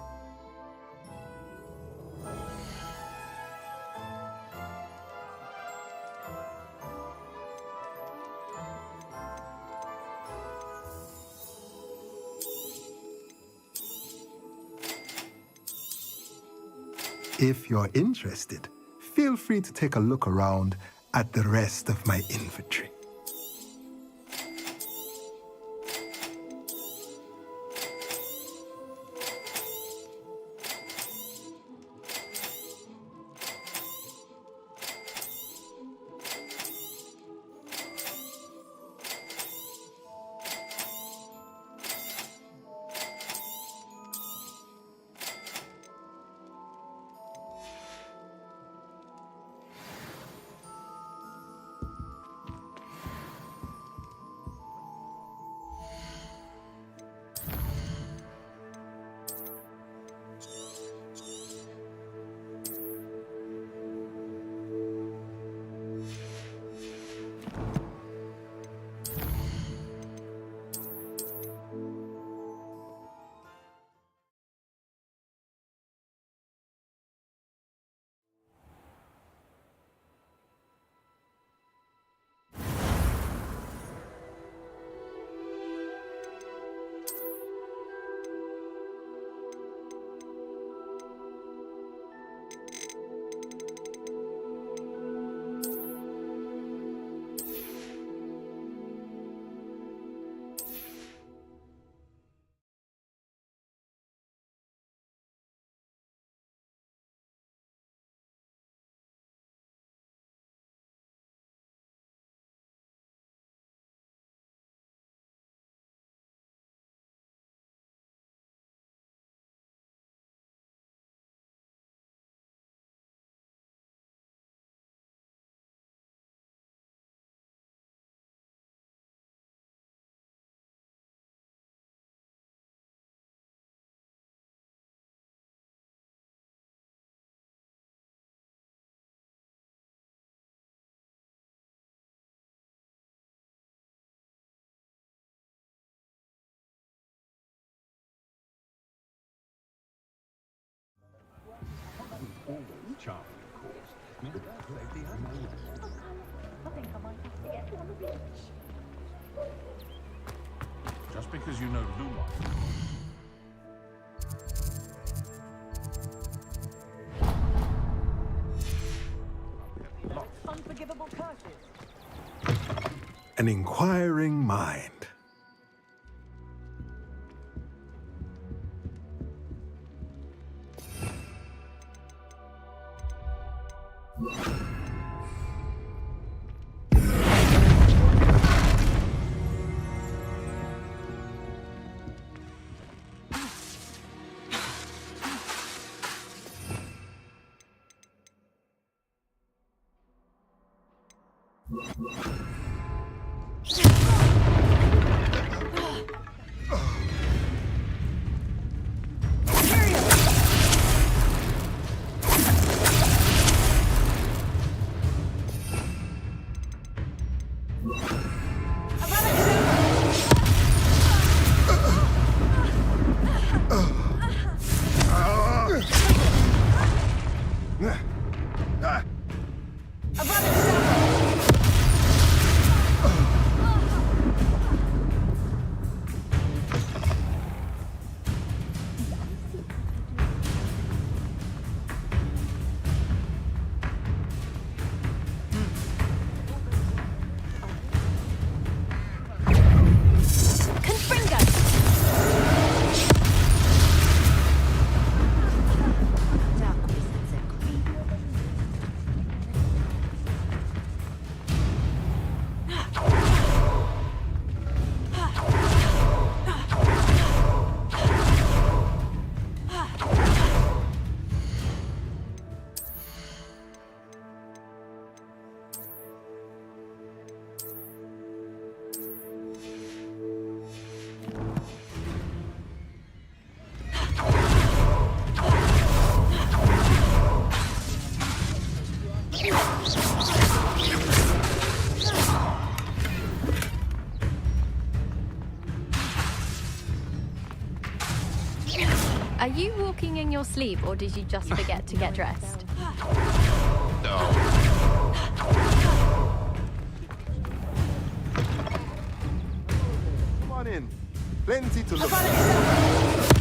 If you're interested, feel free to take a look around at the rest of my inventory. charming, of course. Miss that lady has no less. I think I might have to get one of each. Just because you know Lumine. Unforgivable curses. An inquiring mind. Are you walking in your sleep, or did you just forget to get dressed? No. Come on in. Plenty to look at.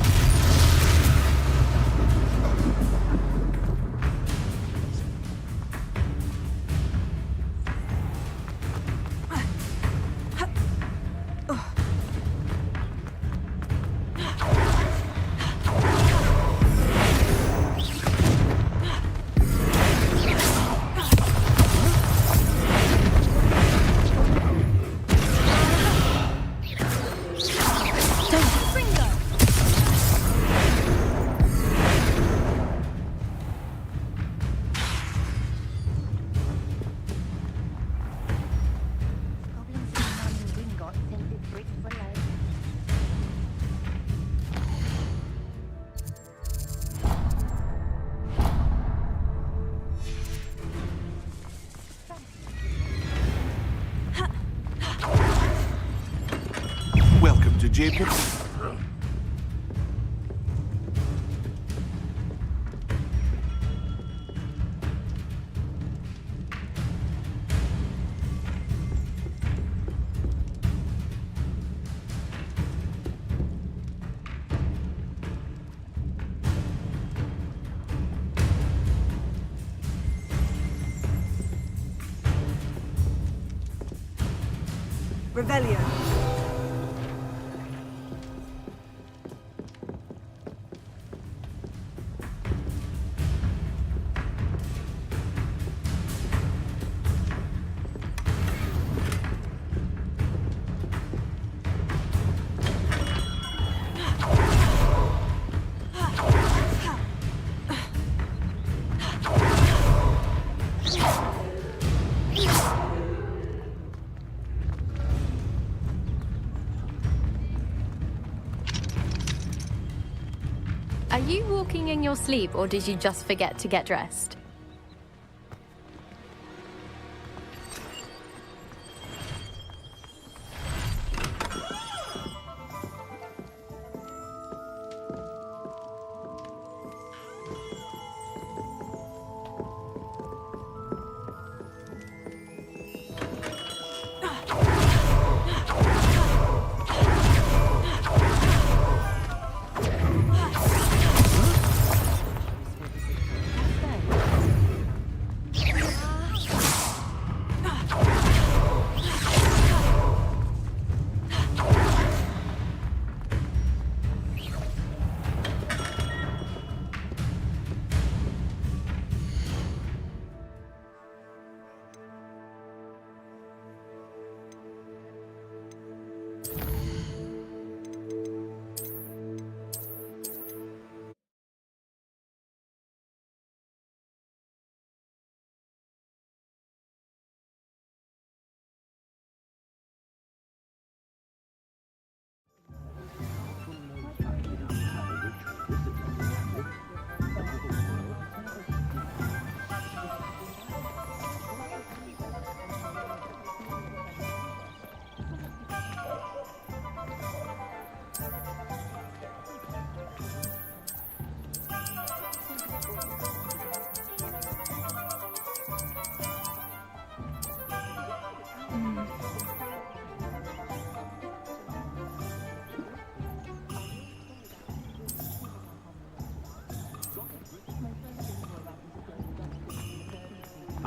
Welcome to Jacob. Revelio. Are you walking in your sleep, or did you just forget to get dressed?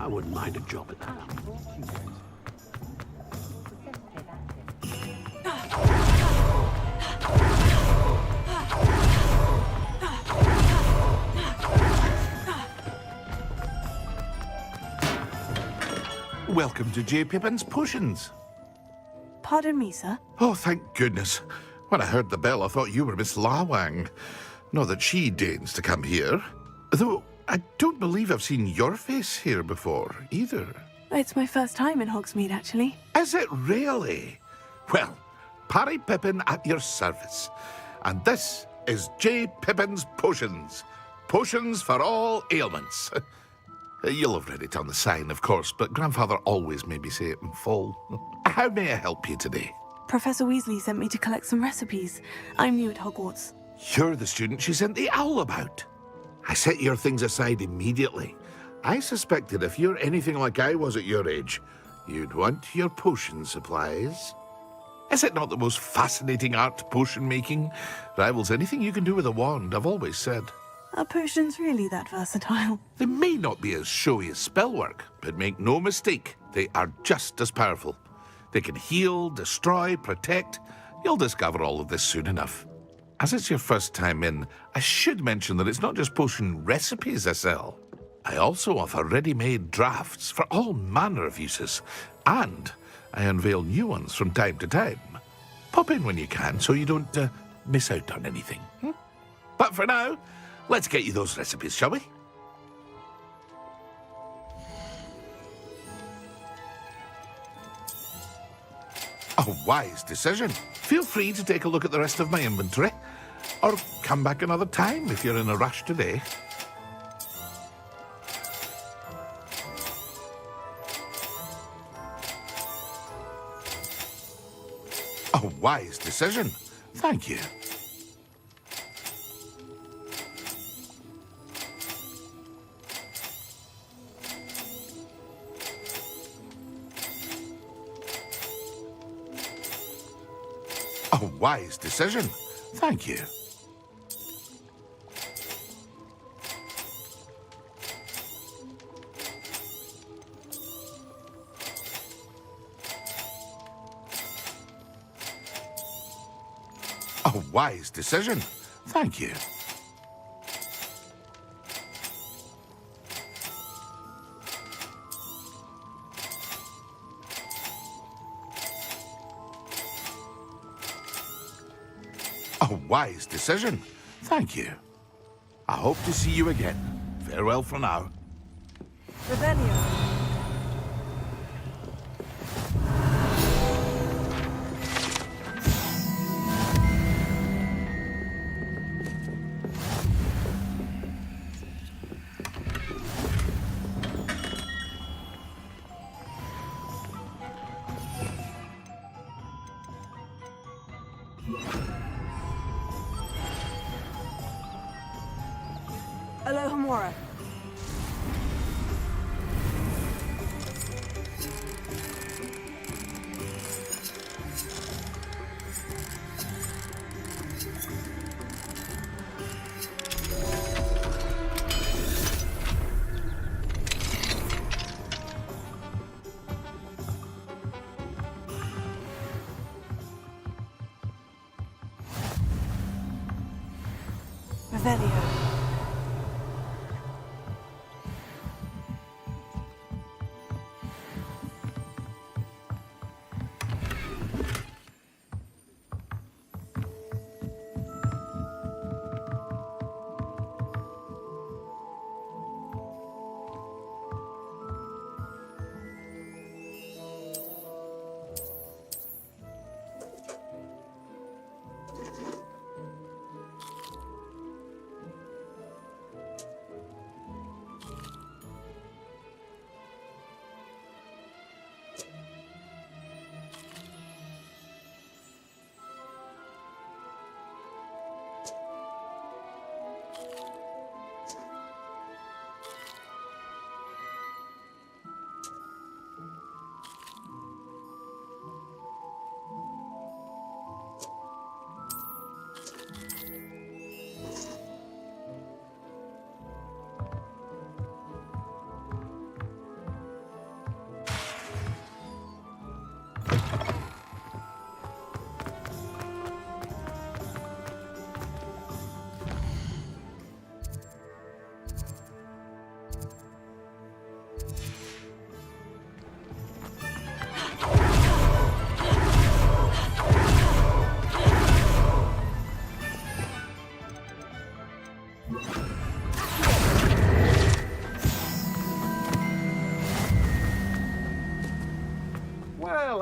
I wouldn't mind a job at that. Welcome to J. Pippin's Potions. Pardon me, sir. Oh, thank goodness. When I heard the bell, I thought you were Miss Lawang. Not that she deigns to come here. Though, I don't believe I've seen your face here before, either. It's my first time in Hogsmeade, actually. Is it really? Well, Parry Pippin at your service. And this is J. Pippin's Potions. Potions for all ailments. You'll have read it on the sign, of course, but Grandfather always made me say it in full. How may I help you today? Professor Weasley sent me to collect some recipes. I'm new at Hogwarts. You're the student she sent the owl about. I set your things aside immediately. I suspected if you're anything like I was at your age, you'd want your potion supplies. Is it not the most fascinating art, potion making? Rivals anything you can do with a wand, I've always said. Are potions really that versatile? They may not be as showy as spellwork, but make no mistake, they are just as powerful. They can heal, destroy, protect. You'll discover all of this soon enough. As it's your first time in, I should mention that it's not just potion recipes I sell. I also offer ready-made drafts for all manner of uses, and I unveil new ones from time to time. Pop in when you can so you don't miss out on anything. But for now, let's get you those recipes, shall we? A wise decision. Feel free to take a look at the rest of my inventory, or come back another time if you're in a rush today. A wise decision. Thank you. A wise decision. Thank you. A wise decision. Thank you. A wise decision. Thank you. I hope to see you again. Farewell for now. Revelio. Alohomora. Revelio.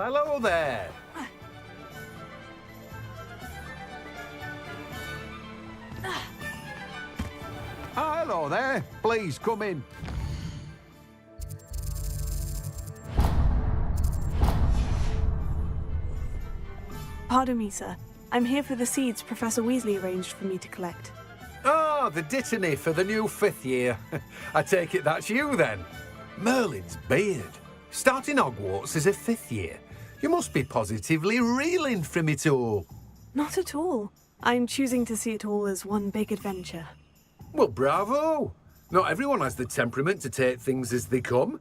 Well, hello there. Hello there. Please come in. Pardon me, sir. I'm here for the seeds Professor Weasley arranged for me to collect. Oh, the dittany for the new 5th year. I take it that's you then. Merlin's beard. Starting Hogwarts as a 5th year. You must be positively reeling from it all. Not at all. I'm choosing to see it all as one big adventure. Well, bravo. Not everyone has the temperament to take things as they come.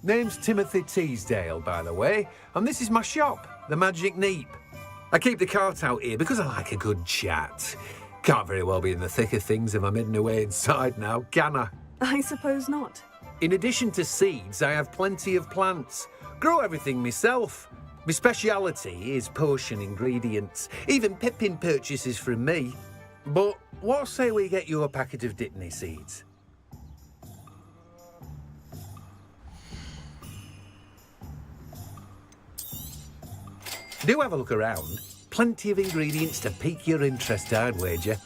Name's Timothy Teasdale, by the way, and this is my shop, the Magic Neep. I keep the cart out here because I like a good chat. Can't very well be in the thick of things if I'm hidden away inside now, can I? I suppose not. In addition to seeds, I have plenty of plants. Grow everything myself. My speciality is potion ingredients. Even Pippin purchases from me. But what say we get you a packet of Dittany seeds? Do have a look around. Plenty of ingredients to pique your interest, I'd wager.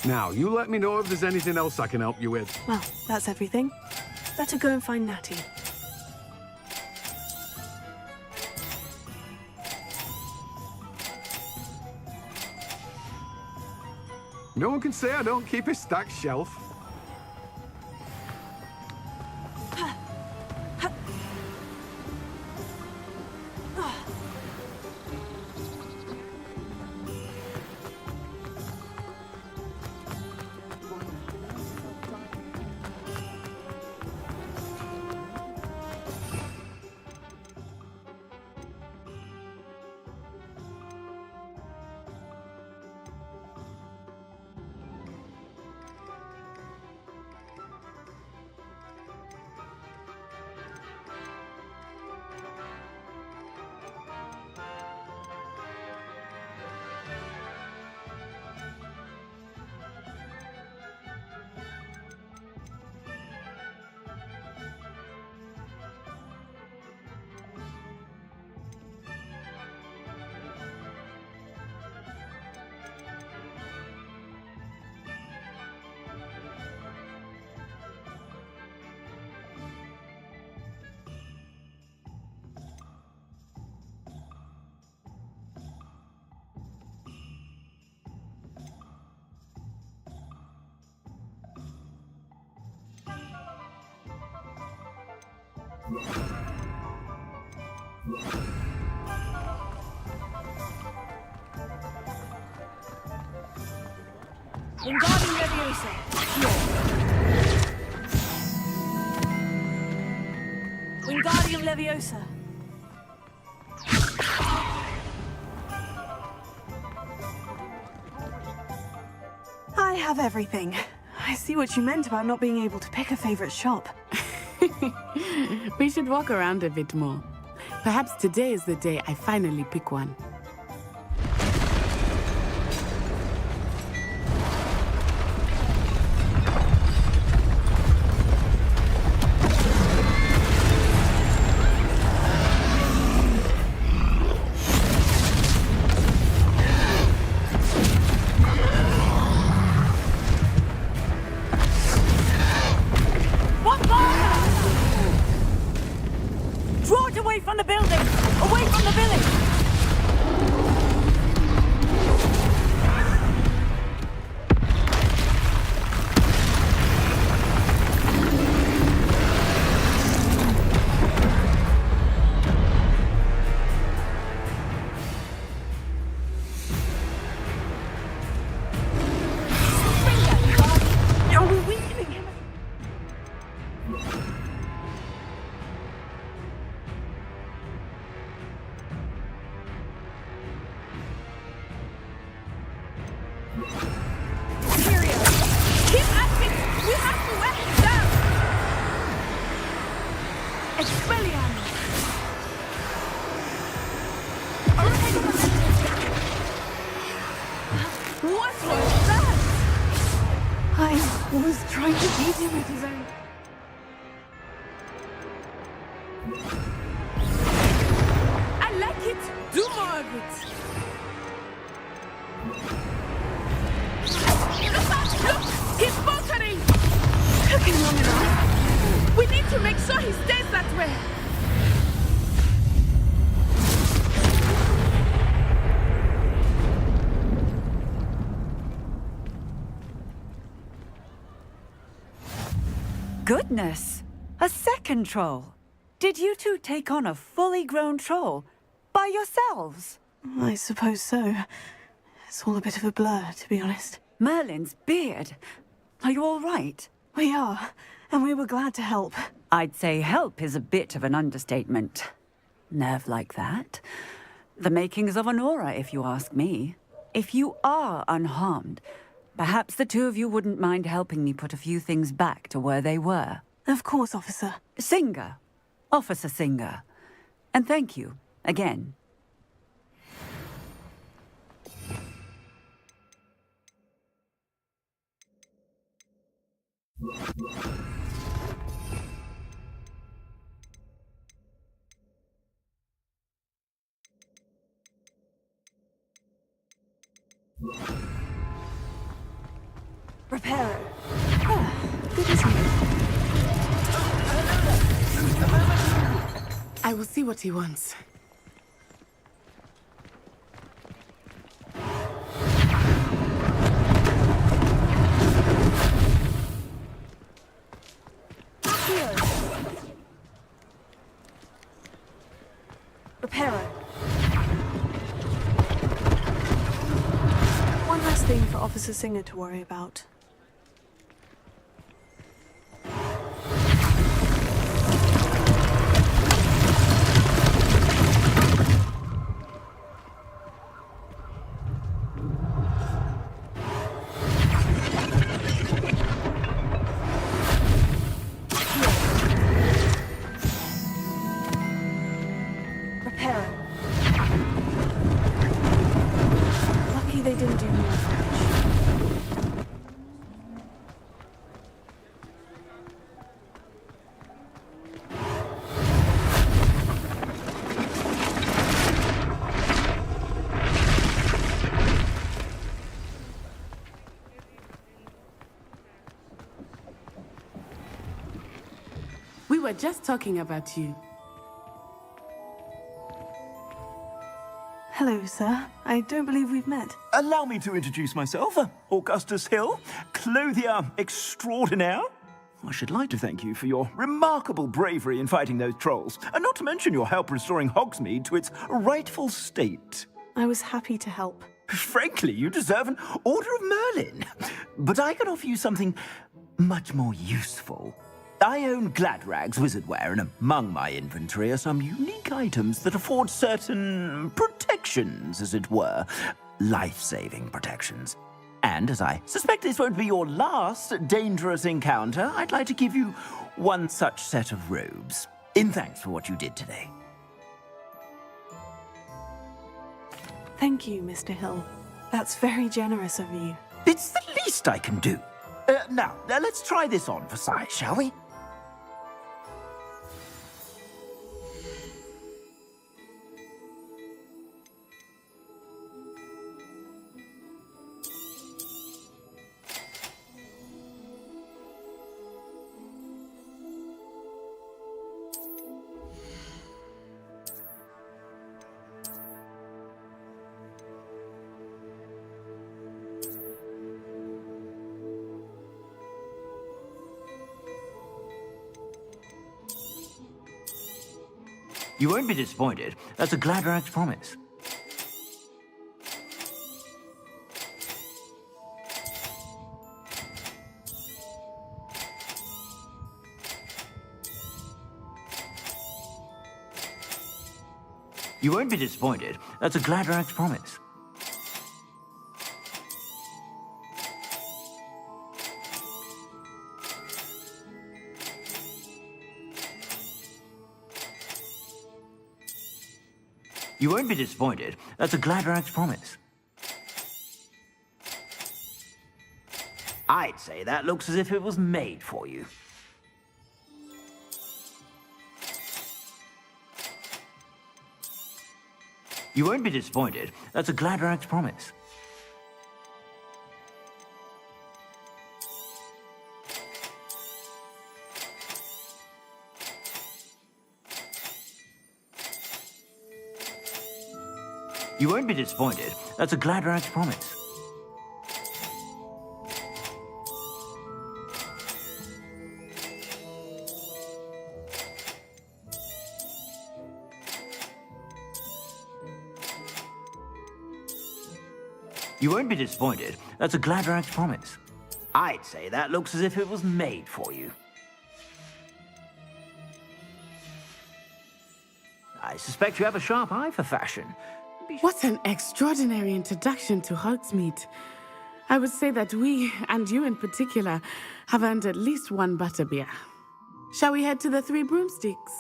Now, you let me know if there's anything else I can help you with. Well, that's everything. Better go and find Natty. No one can say I don't keep a stacked shelf. Wingardium Leviosa. Wingardium Leviosa. I have everything. I see what you meant about not being able to pick a favorite shop. We should walk around a bit more. Perhaps today is the day I finally pick one. Draw it away from the building! Away from the village! You're weakening him! Keep acting! We have to wear him down! Expelliarmus! What was that? I was trying to beat him with his own... Hogwarts. Look! He's faltering! Took him long enough. We need to make sure he stays that way. Goodness! A second troll. Did you two take on a fully grown troll by yourselves? I suppose so. It's all a bit of a blur, to be honest. Merlin's beard. Are you all right? We are, and we were glad to help. I'd say help is a bit of an understatement. Nerve like that. The makings of an aura, if you ask me. If you are unharmed, perhaps the two of you wouldn't mind helping me put a few things back to where they were. Of course, officer. Singer. Officer Singer. And thank you, again. Reparo. Ah, good as new. I will see what he wants. Reparo. One last thing for Officer Singer to worry about. Lucky they didn't do more damage. We were just talking about you. Hello, sir. I don't believe we've met. Allow me to introduce myself, Augustus Hill, clothier extraordinaire. I should like to thank you for your remarkable bravery in fighting those trolls, and not to mention your help restoring Hogsmeade to its rightful state. I was happy to help. Frankly, you deserve an Order of Merlin. But I can offer you something much more useful. I own Gladrag's wizardware, and among my inventory are some unique items that afford certain protections, as it were. Life-saving protections. And as I suspect this won't be your last dangerous encounter, I'd like to give you one such set of robes, in thanks for what you did today. Thank you, Mr. Hill. That's very generous of you. It's the least I can do. Now, let's try this on for size, shall we? You won't be disappointed. That's a Gladrag's promise. You won't be disappointed. That's a Gladrag's promise. You won't be disappointed. That's a Gladrag's promise. I'd say that looks as if it was made for you. You won't be disappointed. That's a Gladrag's promise. You won't be disappointed. That's a Gladrag's promise. You won't be disappointed. That's a Gladrag's promise. I'd say that looks as if it was made for you. I suspect you have a sharp eye for fashion. What an extraordinary introduction to Hogsmeade. I would say that we, and you in particular, have earned at least one butterbeer. Shall we head to the Three Broomsticks?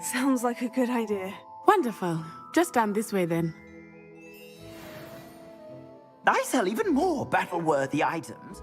Sounds like a good idea. Wonderful. Just down this way then. I sell even more battle-worthy items.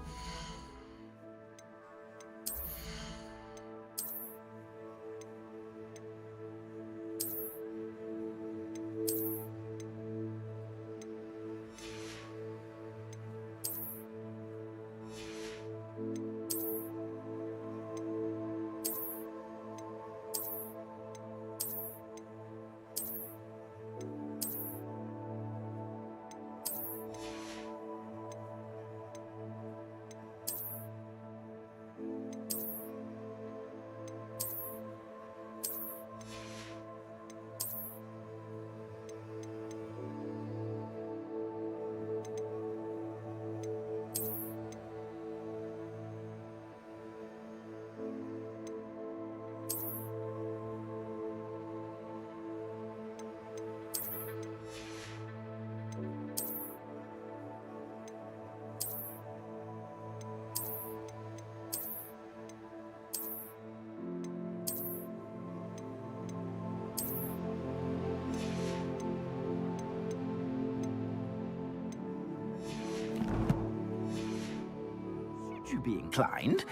Should you be inclined,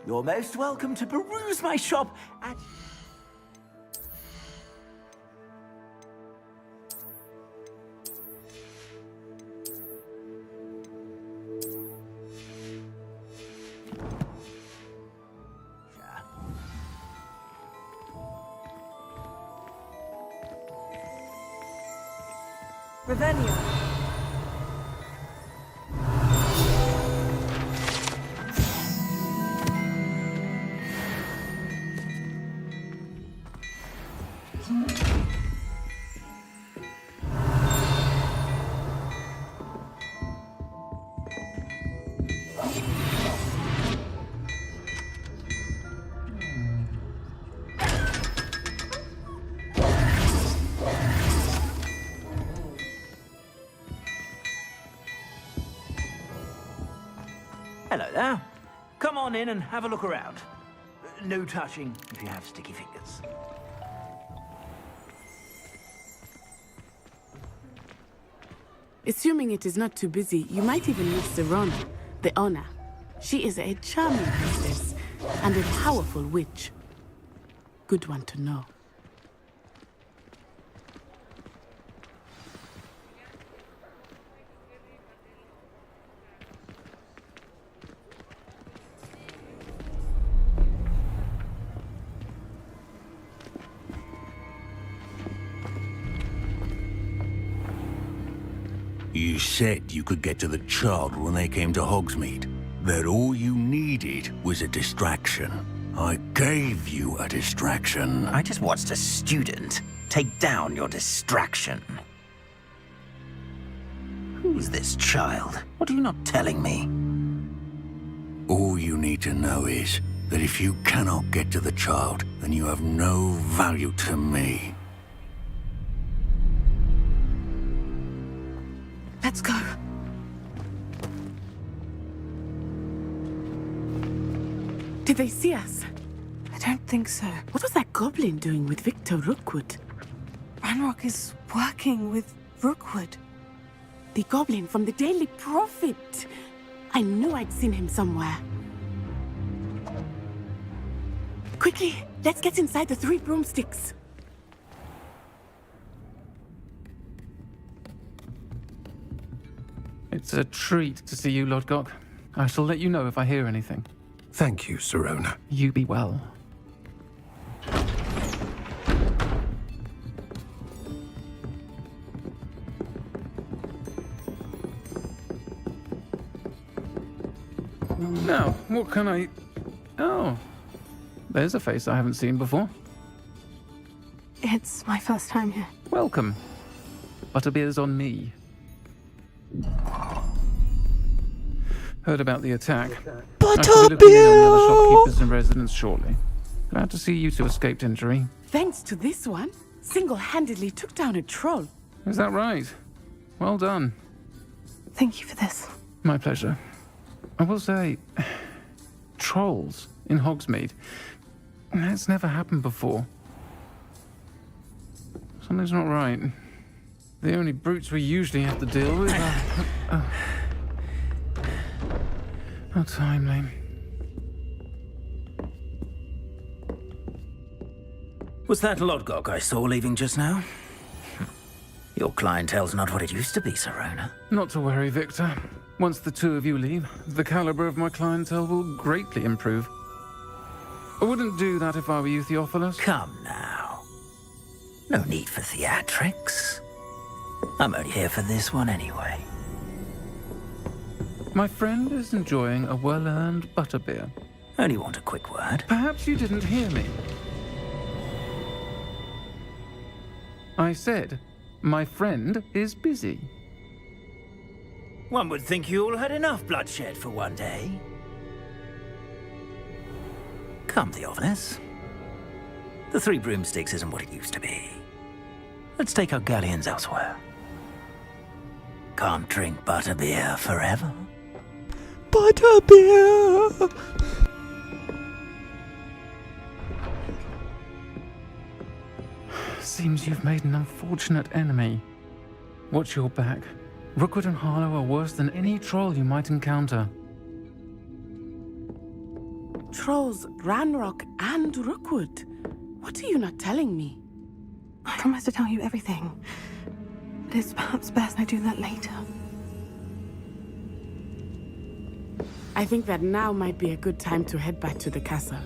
you're most welcome to peruse my shop at... Ravenna. Hello there. Come on in and have a look around. No touching if you have sticky fingers. Assuming it is not too busy, you might even meet Zeron, the owner. She is a charming princess and a powerful witch. Good one to know. You said you could get to the child when they came to Hogsmeade. That all you needed was a distraction. I gave you a distraction. I just watched a student take down your distraction. Who's this child? What are you not telling me? All you need to know is that if you cannot get to the child, then you have no value to me. Let's go. Did they see us? I don't think so. What was that goblin doing with Victor Rookwood? Ranrock is working with Rookwood. The goblin from the Daily Prophet. I knew I'd seen him somewhere. Quickly, let's get inside the Three Broomsticks. It's a treat to see you, Lodgok. I shall let you know if I hear anything. Thank you, Sirona. You be well. Now, what can I... Oh, there's a face I haven't seen before. It's my first time here. Welcome. Butterbeer's on me. Heard about the attack. I shall be looking in on the other shopkeepers and residents shortly. Glad to see you two escaped injury. Thanks to this one, single-handedly took down a troll. Is that right? Well done. Thank you for this. My pleasure. I will say, trolls in Hogsmeade. That's never happened before. Something's not right. The only brutes we usually have to deal with are... How timely. Was that Lodgok I saw leaving just now? Your clientele's not what it used to be, Sirona. Not to worry, Victor. Once the two of you leave, the caliber of my clientele will greatly improve. I wouldn't do that if I were you, Theophilus. Come now. No need for theatrics. I'm only here for this one anyway. My friend is enjoying a well-earned butterbeer. Only want a quick word. Perhaps you didn't hear me. I said, my friend is busy. One would think you all had enough bloodshed for one day. Come, Theophilus. The Three Broomsticks isn't what it used to be. Let's take our galleons elsewhere. Can't drink butterbeer forever. Butterbeer! Seems you've made an unfortunate enemy. Watch your back. Rookwood and Harlow are worse than any troll you might encounter. Trolls, Ranrock, and Rookwood. What are you not telling me? I promise to tell you everything. But it's perhaps best I do that later. I think that now might be a good time to head back to the castle.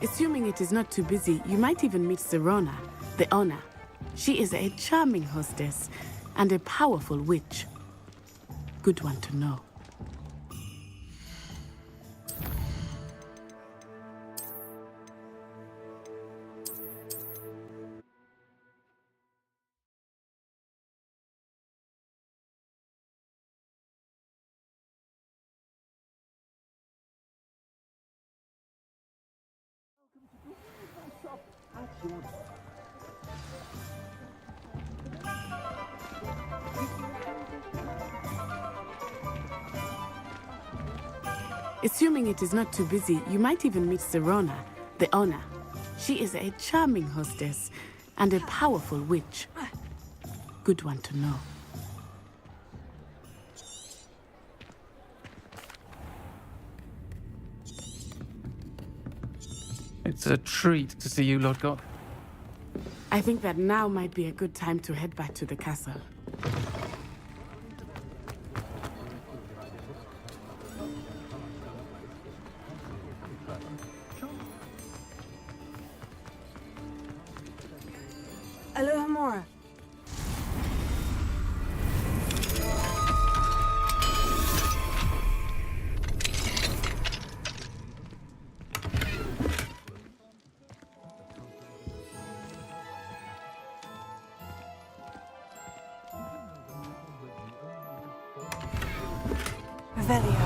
Assuming it is not too busy, you might even meet Sirona, the owner. She is a charming hostess and a powerful witch. Good one to know. Assuming it is not too busy, you might even meet Sirona, the owner. She is a charming hostess and a powerful witch. Good one to know. It's a treat to see you, Lodgok. I think that now might be a good time to head back to the castle. Aloha Mora. Revelio.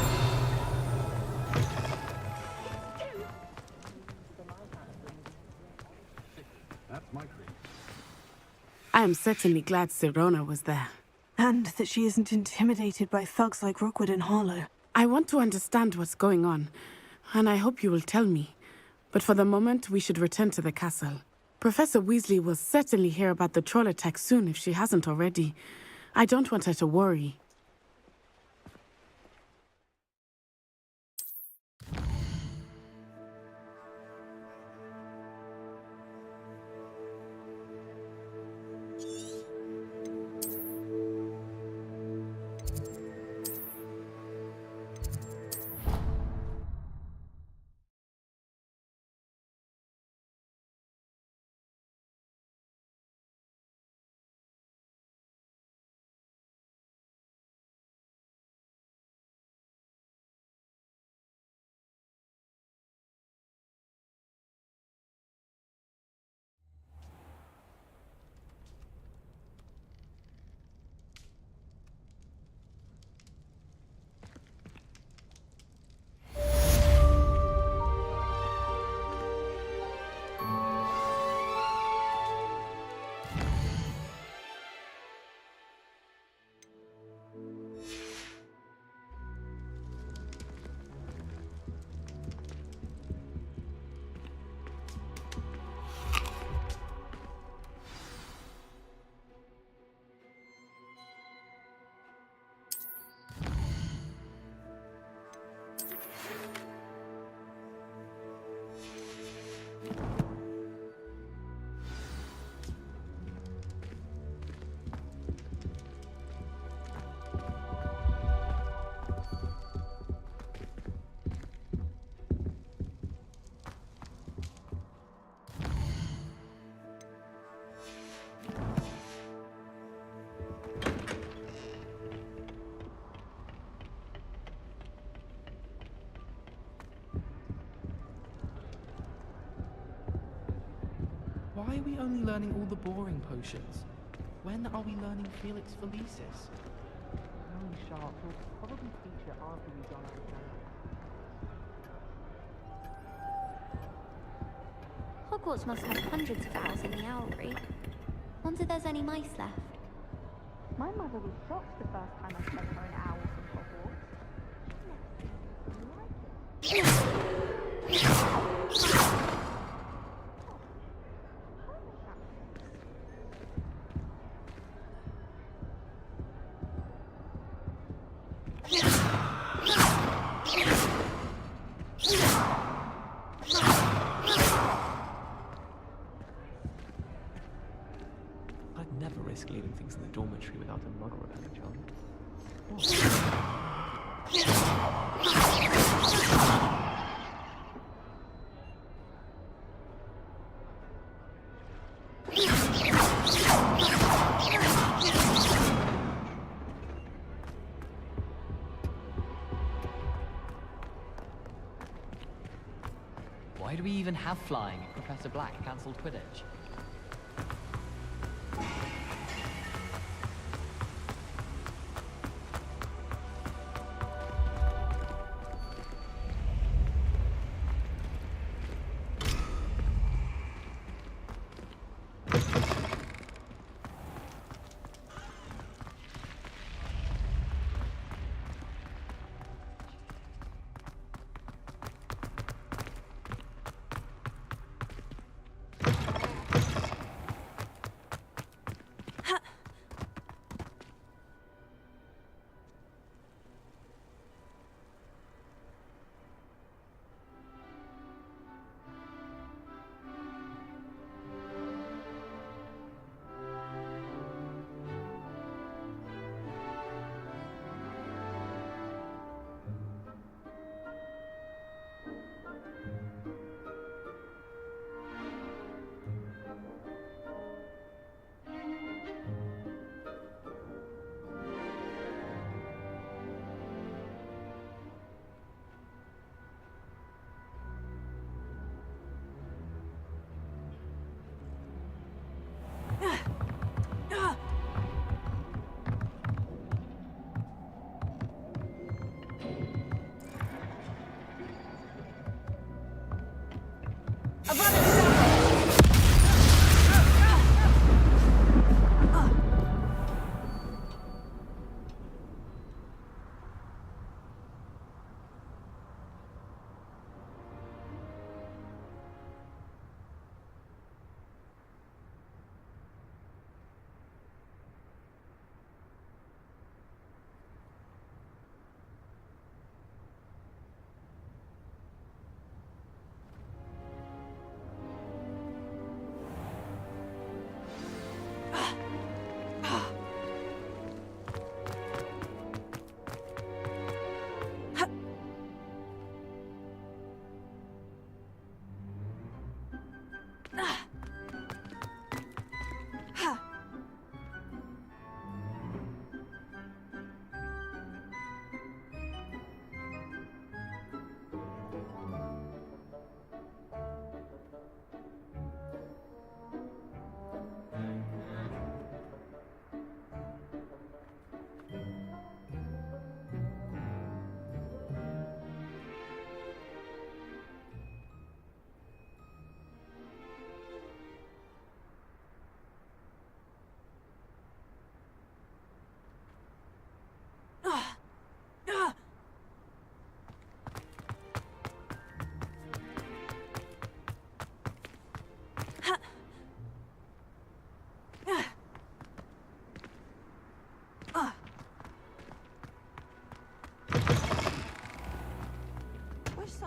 I am certainly glad Sirona was there. And that she isn't intimidated by thugs like Rookwood and Harlow. I want to understand what's going on, and I hope you will tell me. But for the moment, we should return to the castle. Professor Weasley will certainly hear about the troll attack soon if she hasn't already. I don't want her to worry. Why are we only learning all the boring potions? When are we learning Felix Felicis? Only Sharp will probably teach it after we've done our exam. Hogwarts must have hundreds of owls in the owlry. Wonder if there's any mice left. My mother was shocked the first time I sent her an owl from Hogwarts. She'd never seen anything like it. I'd never risk leaving things in the dormitory without a muggle repelling charm. Why do we even have flying if Professor Black cancelled Quidditch?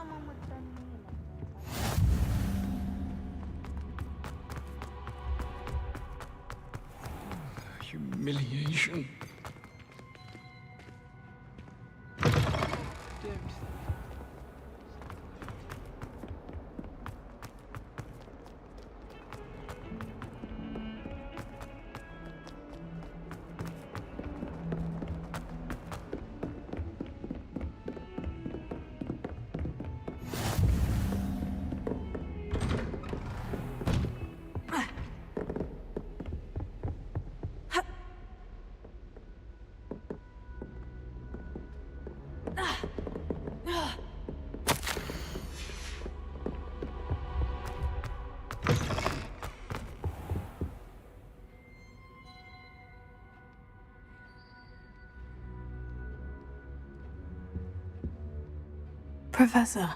someone would send me a Humiliation. Professor,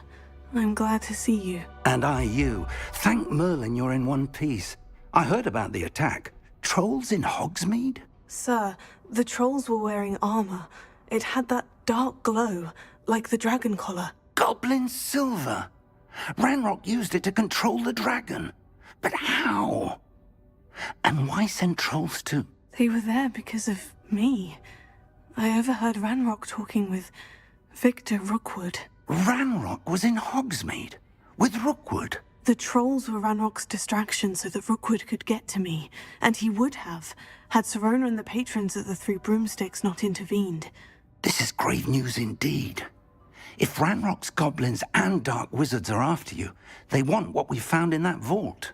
I'm glad to see you. And I you. Thank Merlin you're in one piece. I heard about the attack. Trolls in Hogsmeade? Sir, the trolls were wearing armor. It had that dark glow, like the dragon collar. Goblin silver. Ranrock used it to control the dragon. But how? And why send trolls to... They were there because of me. I overheard Ranrock talking with Victor Rookwood. Ranrock was in Hogsmeade? With Rookwood? The trolls were Ranrock's distraction so that Rookwood could get to me. And he would have, had Serona and the patrons at the Three Broomsticks not intervened. This is grave news indeed. If Ranrock's goblins and dark wizards are after you, they want what we found in that vault.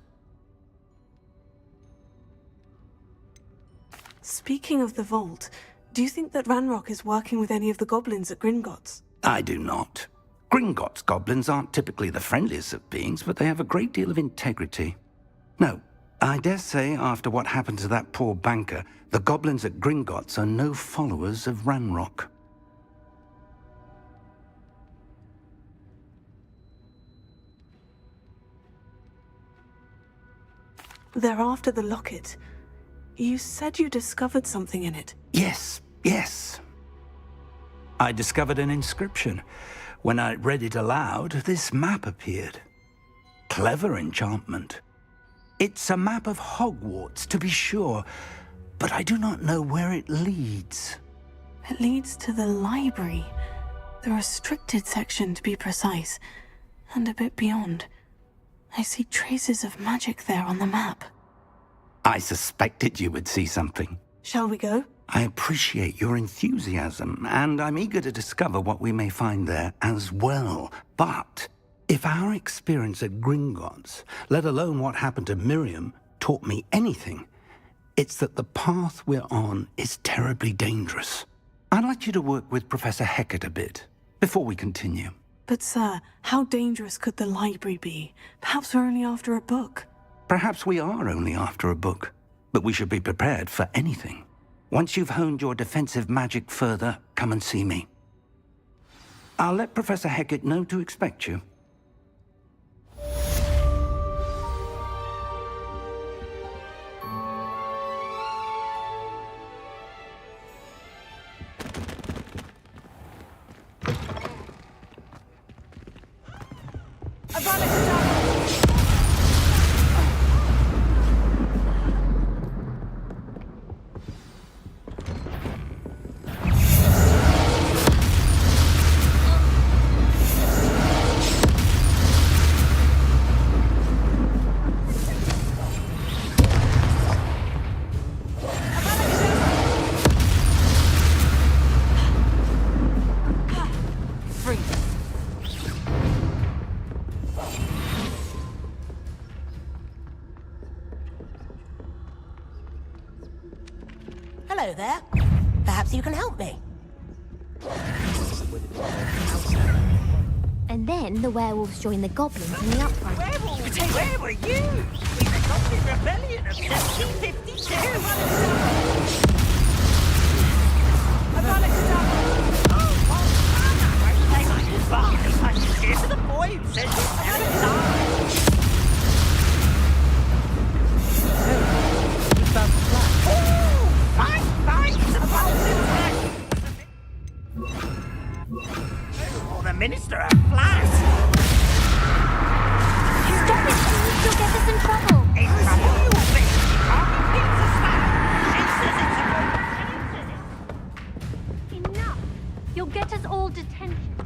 Speaking of the vault, do you think that Ranrock is working with any of the goblins at Gringotts? I do not. Gringotts goblins aren't typically the friendliest of beings, but they have a great deal of integrity. No, I dare say after what happened to that poor banker, the goblins at Gringotts are no followers of Ranrock. They're after the locket. You said you discovered something in it. Yes. I discovered an inscription. When I read it aloud, this map appeared. Clever enchantment. It's a map of Hogwarts, to be sure, but I do not know where it leads. It leads to the library. The restricted section, to be precise, and a bit beyond. I see traces of magic there on the map. I suspected you would see something. Shall we go? I appreciate your enthusiasm, and I'm eager to discover what we may find there as well. But if our experience at Gringotts, let alone what happened to Miriam, taught me anything, it's that the path we're on is terribly dangerous. I'd like you to work with Professor Hecat a bit before we continue. But sir, how dangerous could the library be? Perhaps we're only after a book. Perhaps we are only after a book, but we should be prepared for anything. Once you've honed your defensive magic further, come and see me. I'll let Professor Hecat know to expect you. Hello there. Perhaps you can help me. And then the werewolves joined the goblins in the uprising. Werewolves? Where were you? In the Goblin Rebellion of 1752. Say my goodbyes. I'm here to the boy who says you'll never die. Fine. The Minister of Flash. get us in trouble. Enough! You'll get us all detention.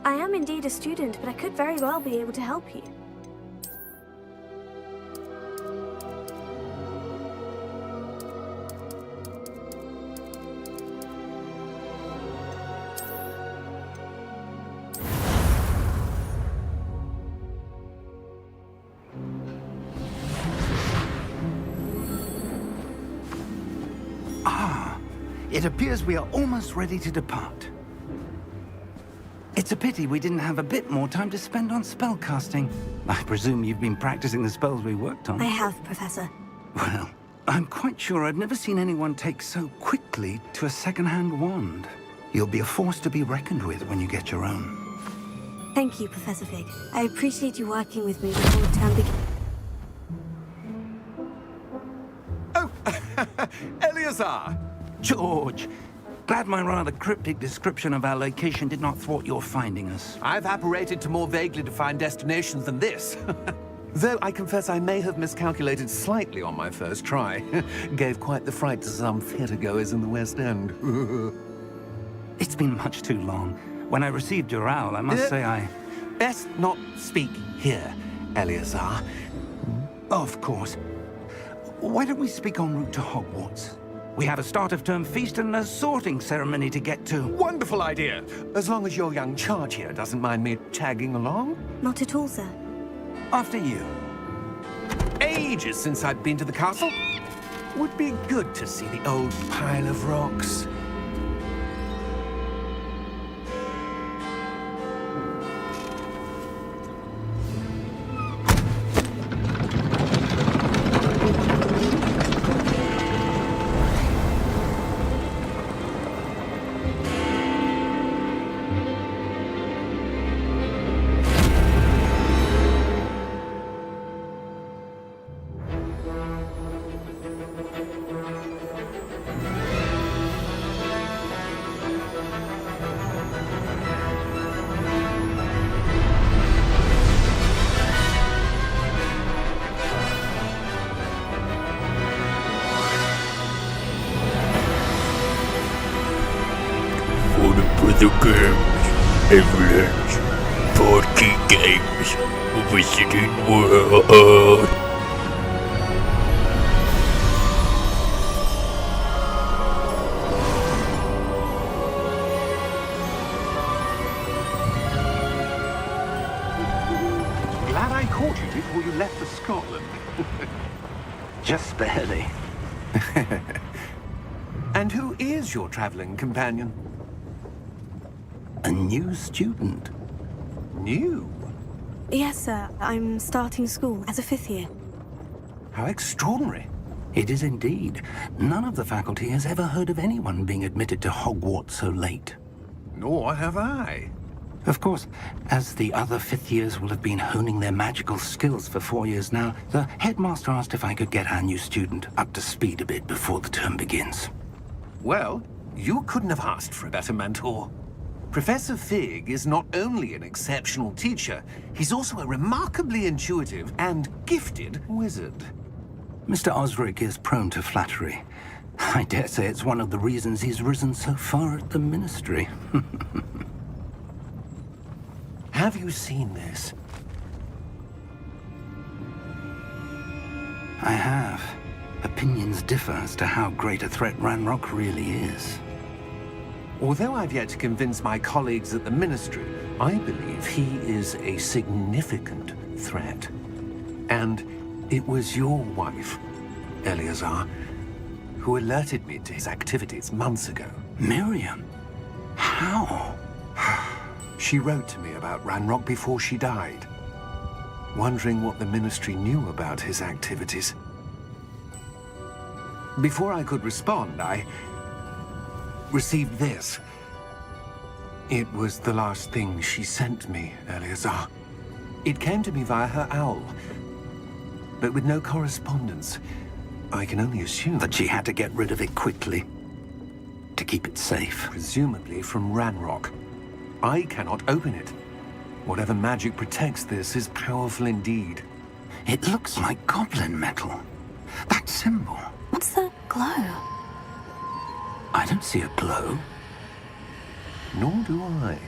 I am indeed a student, but I could very well be able to help you. It appears we are almost ready to depart. It's a pity we didn't have a bit more time to spend on spellcasting. I presume you've been practicing the spells we worked on. I have, Professor. Well, I'm quite sure I've never seen anyone take so quickly to a second-hand wand. You'll be a force to be reckoned with when you get your own. Thank you, Professor Fig. I appreciate you working with me before the term begins. Eleazar! George, glad my rather cryptic description of our location did not thwart your finding us. I've apparated to more vaguely defined destinations than this. Though I confess I may have miscalculated slightly on my first try. Gave quite the fright to some theatre-goers in the West End. It's been much too long. When I received your owl, I must say I... Best not speak here, Eleazar. Of course. Why don't we speak en route to Hogwarts? We have a start-of-term feast and a sorting ceremony to get to. Wonderful idea! As long as your young charge here doesn't mind me tagging along. Not at all, sir. After you. Ages since I'd been to the castle. Would be good to see the old pile of rocks. The games, evidence, party games, visiting world. Glad I caught you before you left for Scotland. Just barely. And who is your traveling companion? A new student. New? Yes, sir. I'm starting school as a 5th year. How extraordinary. It is indeed. None of the faculty has ever heard of anyone being admitted to Hogwarts so late. Nor have I. Of course, as the other 5th years will have been honing their magical skills for 4 years now, the headmaster asked if I could get our new student up to speed a bit before the term begins. Well, you couldn't have asked for a better mentor. Professor Fig is not only an exceptional teacher, he's also a remarkably intuitive and gifted wizard. Mr. Osric is prone to flattery. I dare say it's one of the reasons he's risen so far at the Ministry. Have you seen this? I have. Opinions differ as to how great a threat Ranrock really is. Although I've yet to convince my colleagues at the Ministry, I believe he is a significant threat. And it was your wife, Eleazar, who alerted me to his activities months ago. Miriam? How? She wrote to me about Ranrock before she died, wondering what the Ministry knew about his activities. Before I could respond, I received this. It was the last thing she sent me, Eleazar. It came to me via her owl, but with no correspondence. I can only assume that she had to get rid of it quickly to keep it safe. Presumably from Ranrock. I cannot open it. Whatever magic protects this is powerful indeed. It looks like goblin metal. That symbol. What's the glow? I don't see a glow. Nor do I.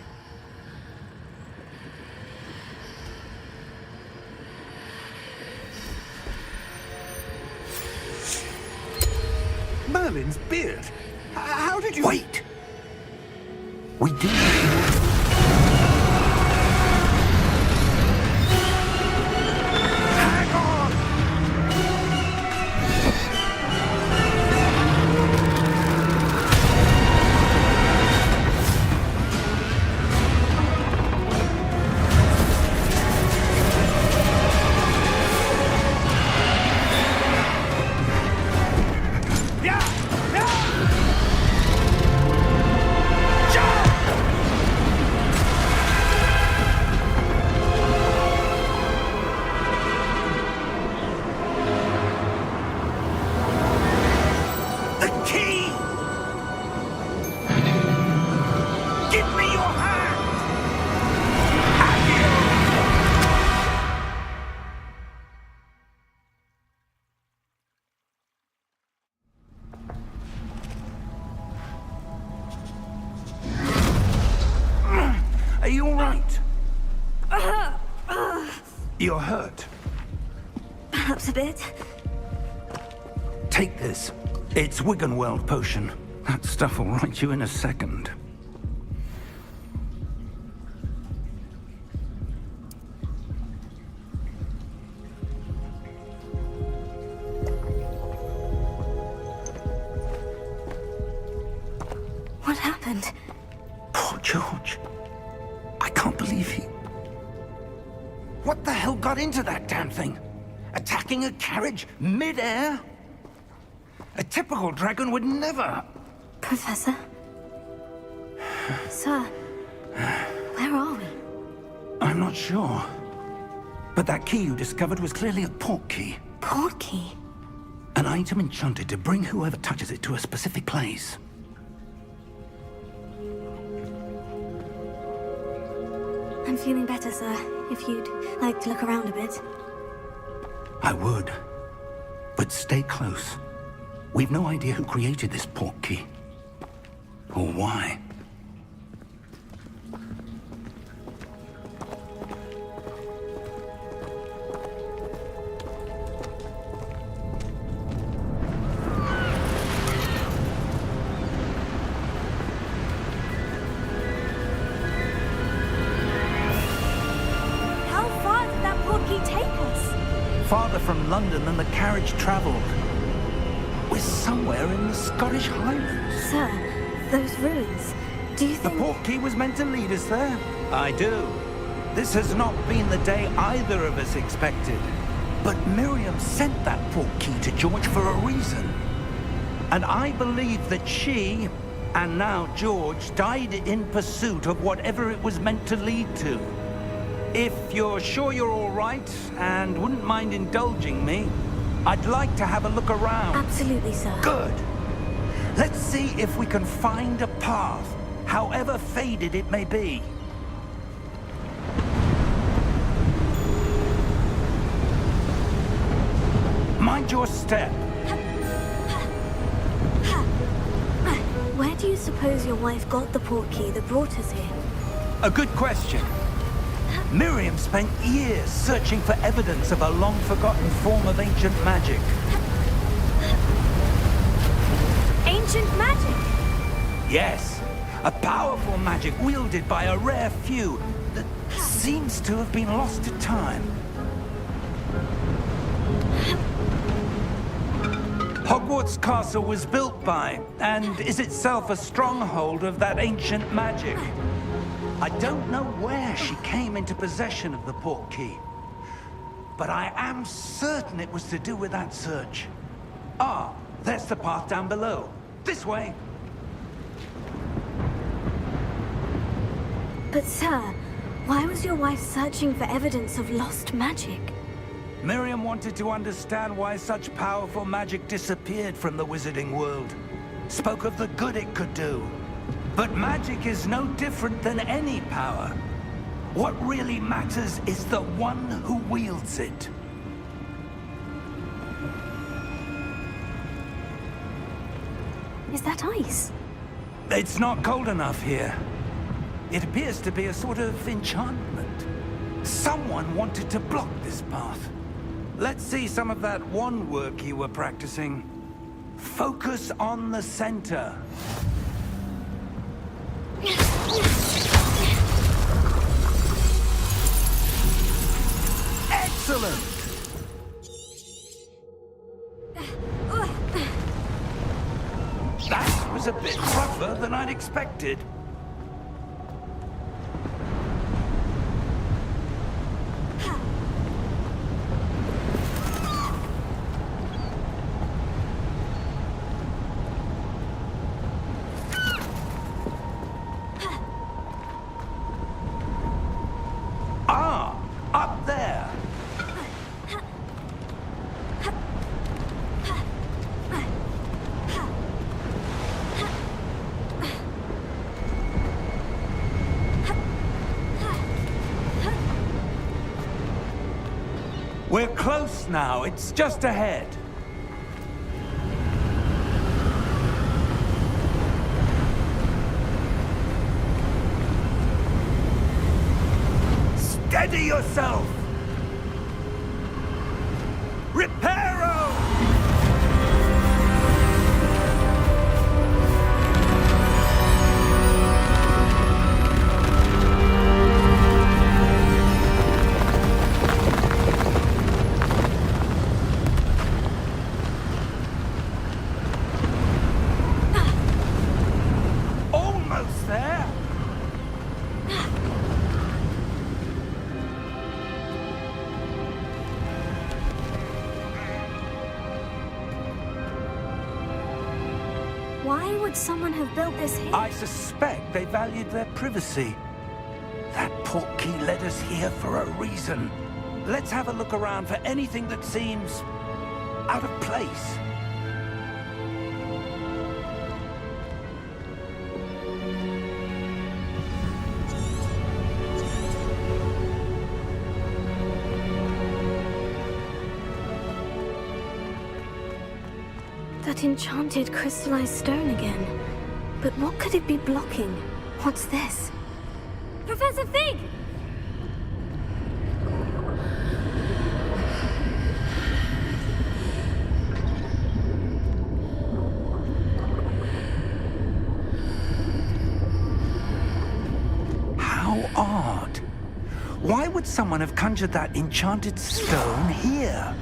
Merlin's beard? How did you... Wait! We do... Are you all right? You're hurt. Perhaps a bit. Take this. It's Wiggenweld potion. That stuff will right you in a second. What happened? Poor George. I can't believe he... What the hell got into that damn thing? Attacking a carriage mid-air? A typical dragon would never... Professor? Sir, where are we? I'm not sure. But that key you discovered was clearly a port key. Port key? An item enchanted to bring whoever touches it to a specific place. I'm feeling better, sir. If you'd like to look around a bit. I would. But stay close. We've no idea who created this port key. Or why. How far did that port key take us? Farther from London than the carriage travelled. We're somewhere in the Scottish Highlands. Sir, those ruins, do you think... The port key was meant to lead us there? I do. This has not been the day either of us expected. But Miriam sent that port key to George for a reason. And I believe that she, and now George, died in pursuit of whatever it was meant to lead to. If you're sure you're all right, and wouldn't mind indulging me, I'd like to have a look around. Absolutely, sir. Good. Let's see if we can find a path, however faded it may be. Mind your step. Where do you suppose your wife got the port key that brought us here? A good question. Miriam spent years searching for evidence of a long-forgotten form of ancient magic. Ancient magic? Yes, a powerful magic wielded by a rare few that seems to have been lost to time. Hogwarts Castle was built by, and is itself a stronghold of that ancient magic. I don't know where she came into possession of the port key, but I am certain it was to do with that search. Ah, there's the path down below. This way. But sir, why was your wife searching for evidence of lost magic? Miriam wanted to understand why such powerful magic disappeared from the wizarding world. Spoke of the good it could do. But magic is no different than any power. What really matters is the one who wields it. Is that ice? It's not cold enough here. It appears to be a sort of enchantment. Someone wanted to block this path. Let's see some of that wand work you were practicing. Focus on the center. Excellent! That was a bit rougher than I'd expected. Ah, up there. We're close now. It's just ahead. Steady yourself! Reparo! Almost there! Why would someone have built this here? I suspect they valued their privacy. That portkey led us here for a reason. Let's have a look around for anything that seems out of place. That enchanted crystallized stone again. But what could it be blocking? What's this? Professor Fig! How odd. Why would someone have conjured that enchanted stone here?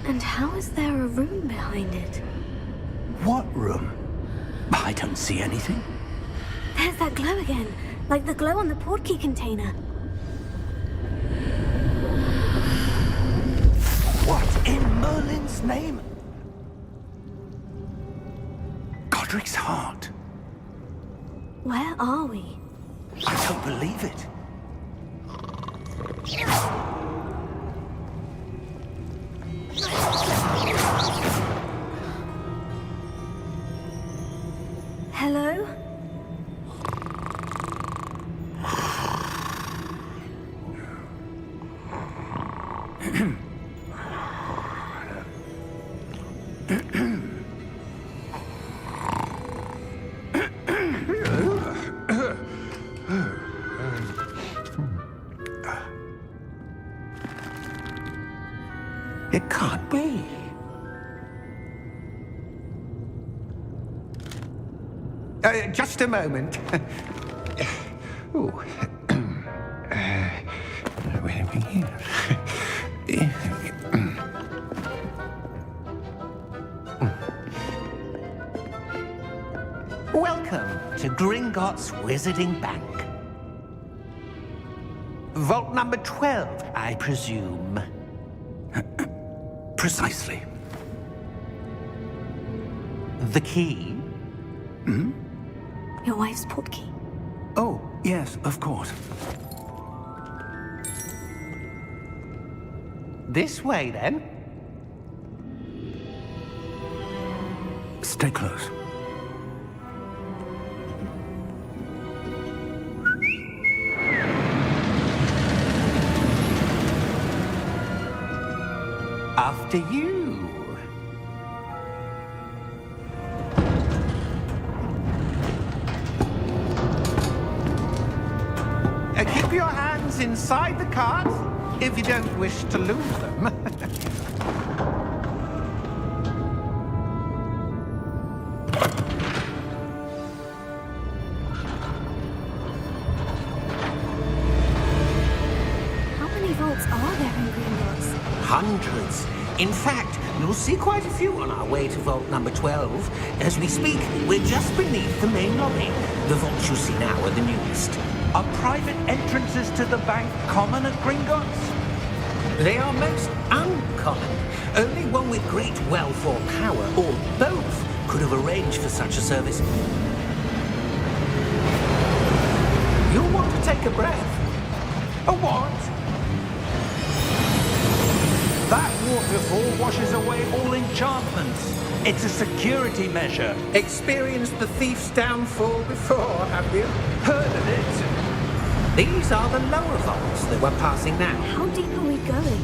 And how is there a room behind it? What room? I don't see anything. There's that glow again, like the glow on the portkey container. What in Merlin's name? Godric's heart. Where are we? I don't believe it. Hello? It can't be. Just a moment. Ooh. Where are we here? Welcome to Gringotts Wizarding Bank. Vault number 12, I presume. Precisely. The key? Hmm? Your wife's portkey. Oh, yes, of course. This way, then. Stay close. After you. Keep your hands inside the cart if you don't wish to lose them. Hundreds. In fact, you'll see quite a few on our way to vault number 12. As we speak, we're just beneath the main lobby. The vaults you see now are the newest. Are private entrances to the bank common at Gringotts? They are most uncommon. Only one with great wealth or power, or both, could have arranged for such a service. You'll want to take a breath. A what? That waterfall washes away all enchantments. It's a security measure. Experienced the thief's downfall before, have you? Heard of it? These are the lower vaults that we're passing now. How deep are we going?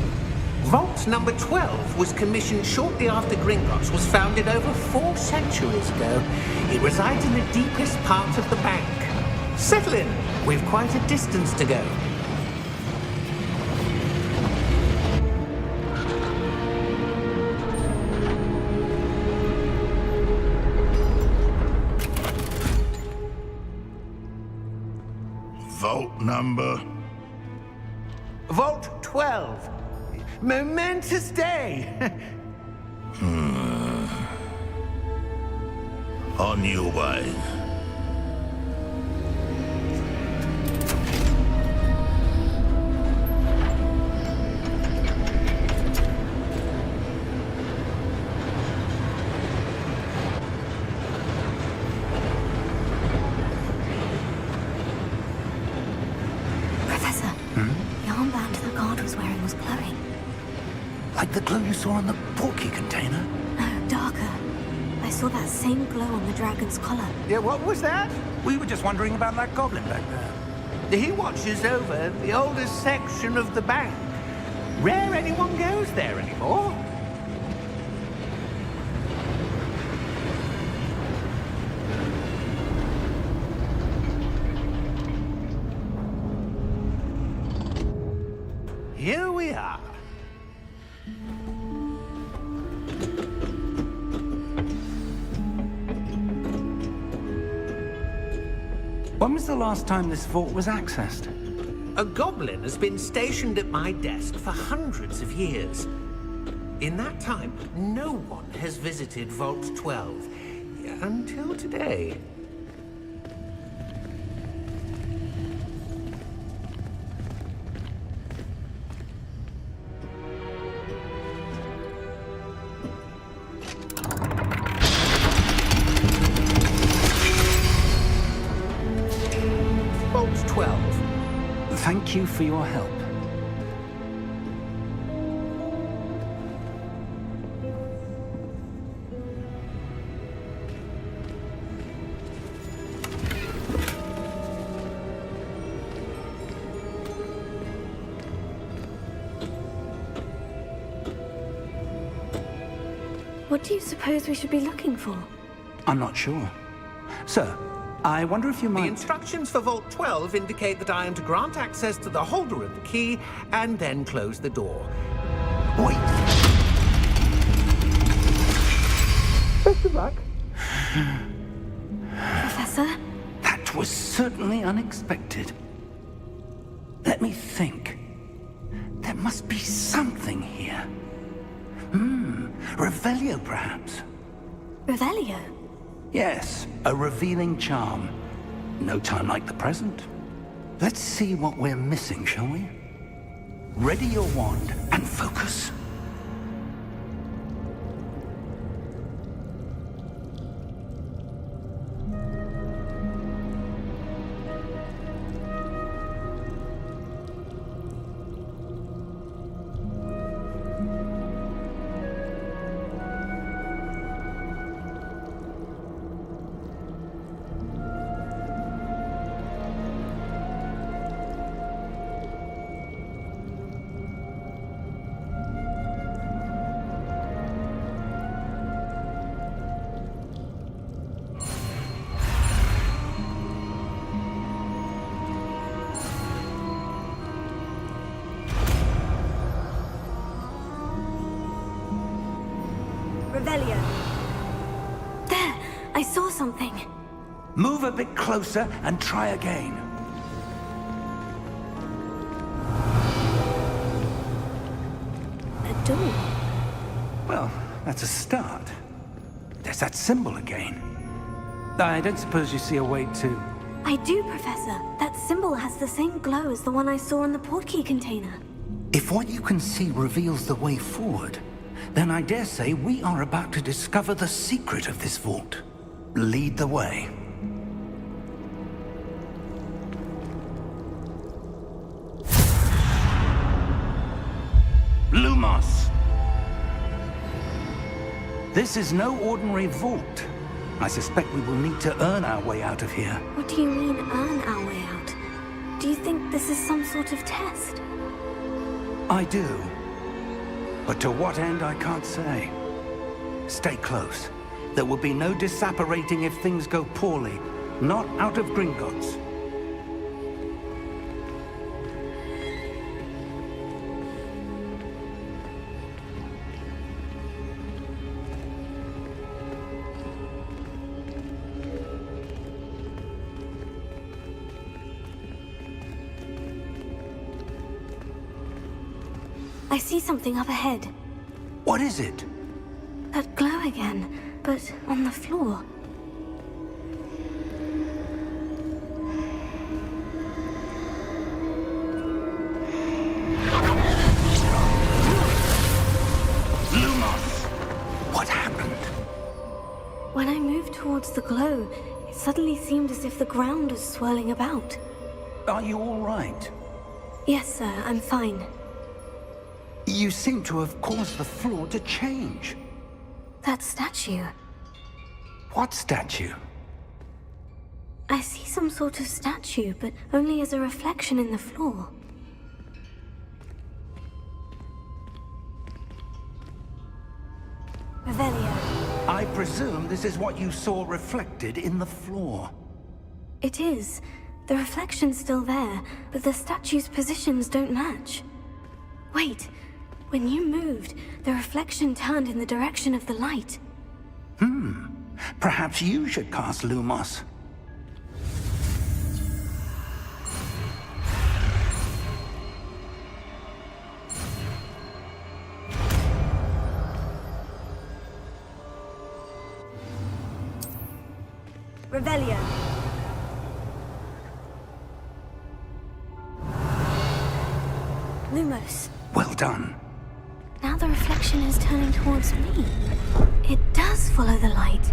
Vault number 12 was commissioned shortly after Gringotts was founded over 4 centuries ago. It resides in the deepest part of the bank. Settle in. We've quite a distance to go. Vault number? Vault 12. Momentous day. On your way. Professor, the armband the guard was wearing was glowing. Like the glow you saw on the porky container? No, darker. I saw that same glow on the dragon's collar. Yeah, what was that? We were just wondering about that goblin back there. He watches over the oldest section of the bank. Rare anyone goes there anymore. Here we are. When was the last time this vault was accessed? A goblin has been stationed at my desk for hundreds of years. In that time, no one has visited Vault 12. Until today. Vault 12. Thank you for your help. What do you suppose we should be looking for? I'm not sure. Sir, I wonder if you might... The instructions for Vault 12 indicate that I am to grant access to the holder of the key and then close the door. Wait! Best of luck. Professor? That was certainly unexpected. Let me think. There must be something here. Revelio, perhaps? Revelio? Yes, a revealing charm. No time like the present. Let's see what we're missing, shall we? Ready your wand and focus. Revelio. There! I saw something. Move a bit closer and try again. A door. Well, that's a start. There's that symbol again. I don't suppose you see a way to... I do, Professor. That symbol has the same glow as the one I saw on the portkey container. If what you can see reveals the way forward, then I dare say we are about to discover the secret of this vault. Lead the way. Lumos! This is no ordinary vault. I suspect we will need to earn our way out of here. What do you mean, earn our way out? Do you think this is some sort of test? I do. But to what end, I can't say. Stay close. There will be no disapparating if things go poorly. Not out of Gringotts. I see something up ahead. What is it? That glow again, but on the floor. Lumos! What happened? When I moved towards the glow, it suddenly seemed as if the ground was swirling about. Are you all right? Yes, sir, I'm fine. You seem to have caused the floor to change. That statue. What statue? I see some sort of statue, but only as a reflection in the floor. Revelio. I presume this is what you saw reflected in the floor. It is. The reflection's still there, but the statue's positions don't match. Wait. When you moved, the reflection turned in the direction of the light. Perhaps you should cast Lumos. Revelio. Lumos. Well done. Now the reflection is turning towards me. It does follow the light.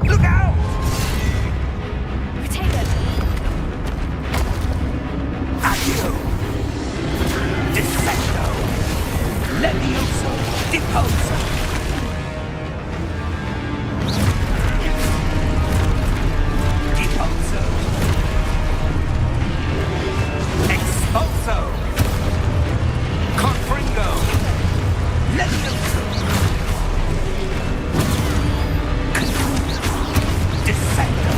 Look out! Potato. Accio! Dissecto! Levioso! Deposo! Deposo! Expulso! Confringo! Levioso! Dissecto!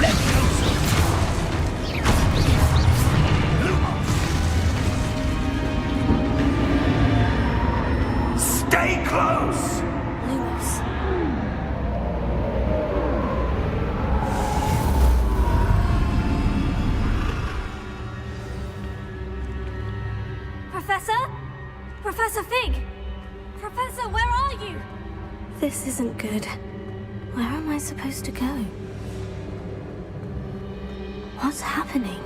Levioso! Stay close! Lumos. Professor? Professor Fig! Professor, where are you? This isn't good. Where am I supposed to go? What's happening?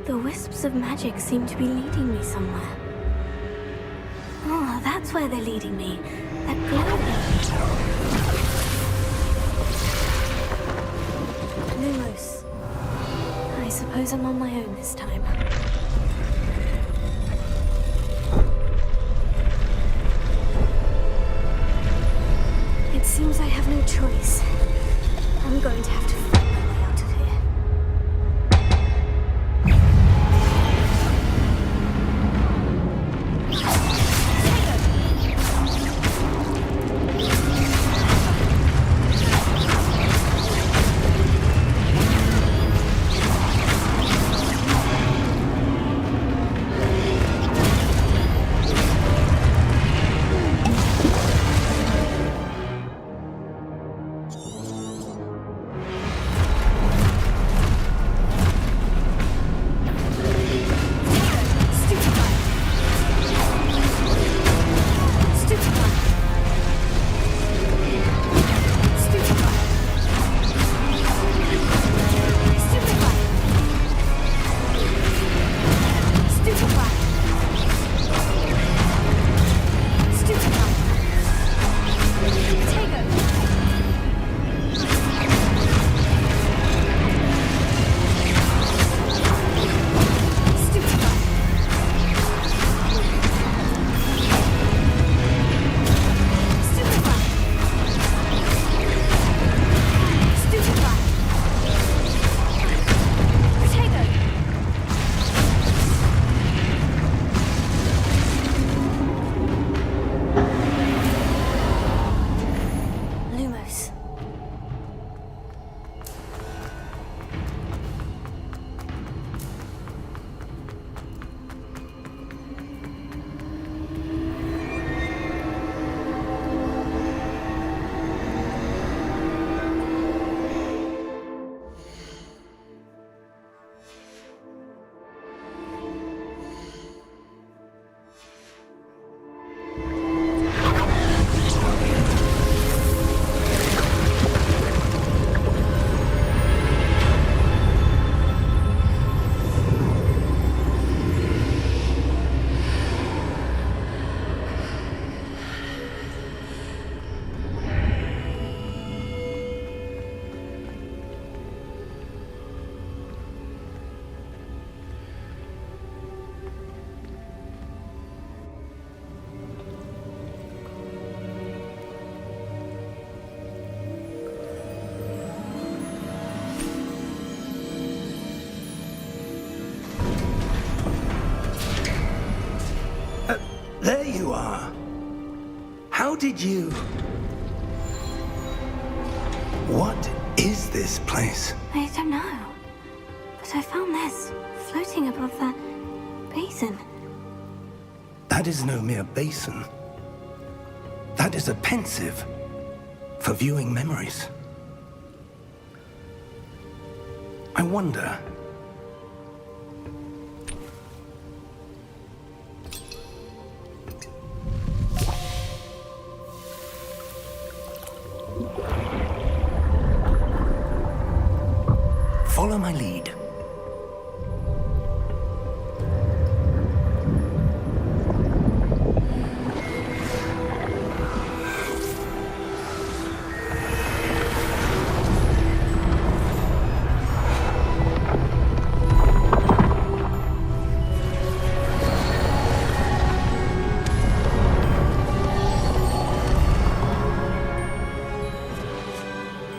The wisps of magic seem to be leading me somewhere. Oh, that's where they're leading me. That glow. Lumos. I suppose I'm on my own this time. It seems I have no choice. I'm going to have to fight my way out of here. There you are. How did you... What is this place? I don't know. But I found this floating above that basin. That is no mere basin. That is a pensive for viewing memories. I wonder... Follow my lead.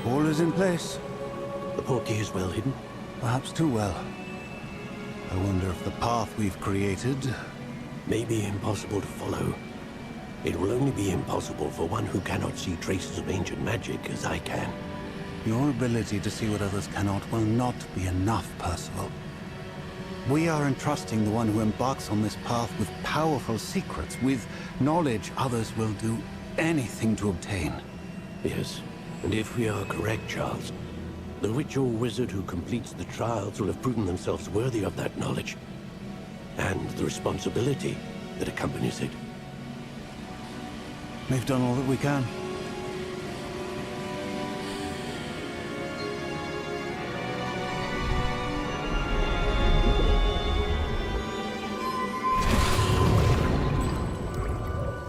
All is in place. The portkey is well hidden. Perhaps too well. I wonder if the path we've created... may be impossible to follow. It will only be impossible for one who cannot see traces of ancient magic as I can. Your ability to see what others cannot will not be enough, Percival. We are entrusting the one who embarks on this path with powerful secrets, with knowledge others will do anything to obtain. Yes, and if we are correct, Charles, the witch or wizard who completes the trials will have proven themselves worthy of that knowledge, and the responsibility that accompanies it. We've done all that we can.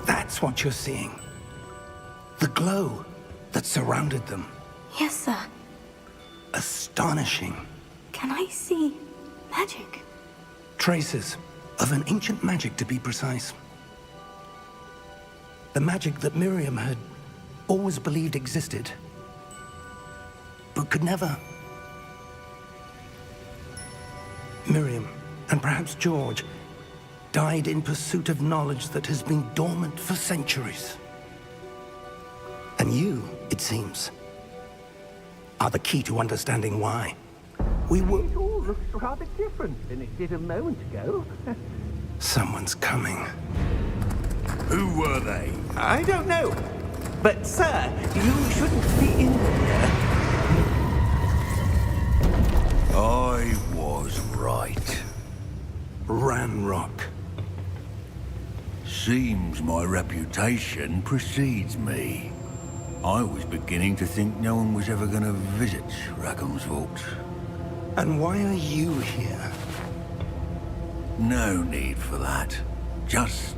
That's what you're seeing. The glow that surrounded them. Yes, sir. Astonishing. Can I see magic? Traces of an ancient magic, to be precise. The magic that Miriam had always believed existed, but could never. Miriam, and perhaps George, died in pursuit of knowledge that has been dormant for centuries. And you, it seems, are the key to understanding why. We were... It all looks rather different than it did a moment ago. Someone's coming. Who were they? I don't know. But, sir, you shouldn't be in here. I was right. Ranrock. Seems my reputation precedes me. I was beginning to think no one was ever going to visit Rackham's vault. And why are you here? No need for that. Just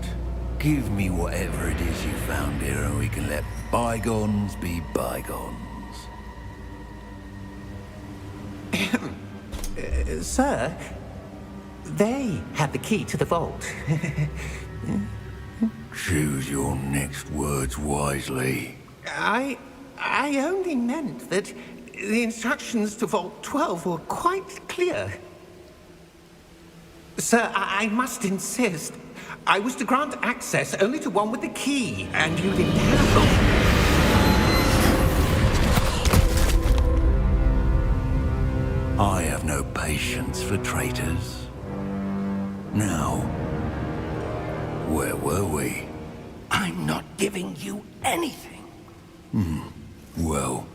give me whatever it is you found here and we can let bygones be bygones. Sir, they had the key to the vault. Choose your next words wisely. I only meant that the instructions to Vault 12 were quite clear. Sir, I must insist. I was to grant access only to one with the key, and you didn't have them. I have no patience for traitors. Now, where were we? I'm not giving you anything. Well,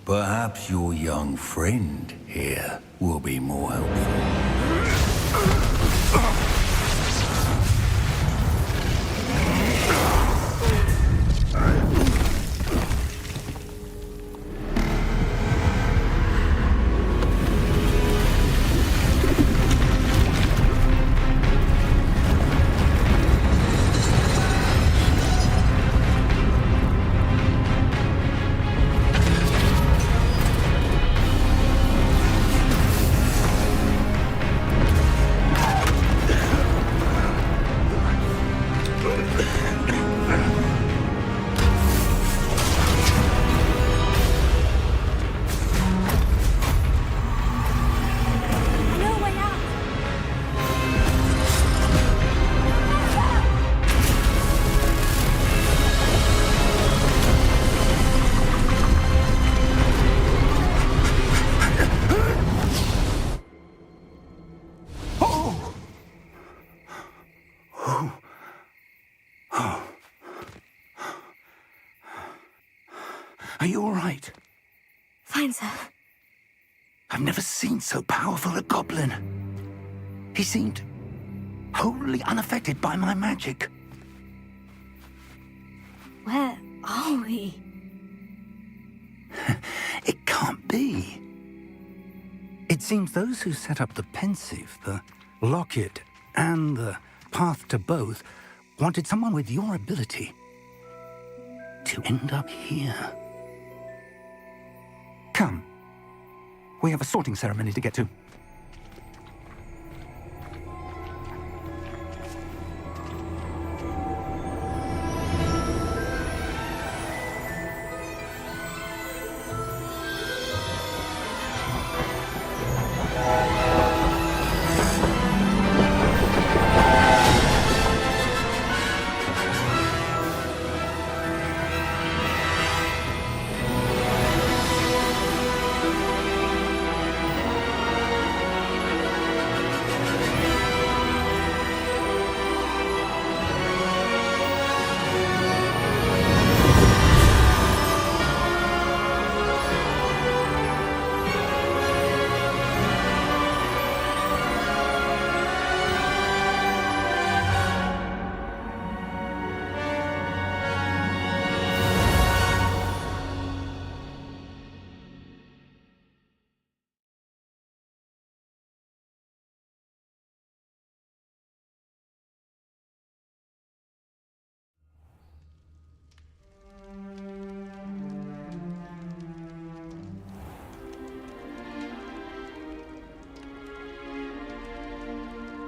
perhaps your young friend here will be more helpful. Are you all right? Fine, sir. I've never seen so powerful a goblin. He seemed wholly unaffected by my magic. Where are we? It can't be. It seems those who set up the pensive, the locket, and the path to both wanted someone with your ability to end up here. Come. We have a sorting ceremony to get to.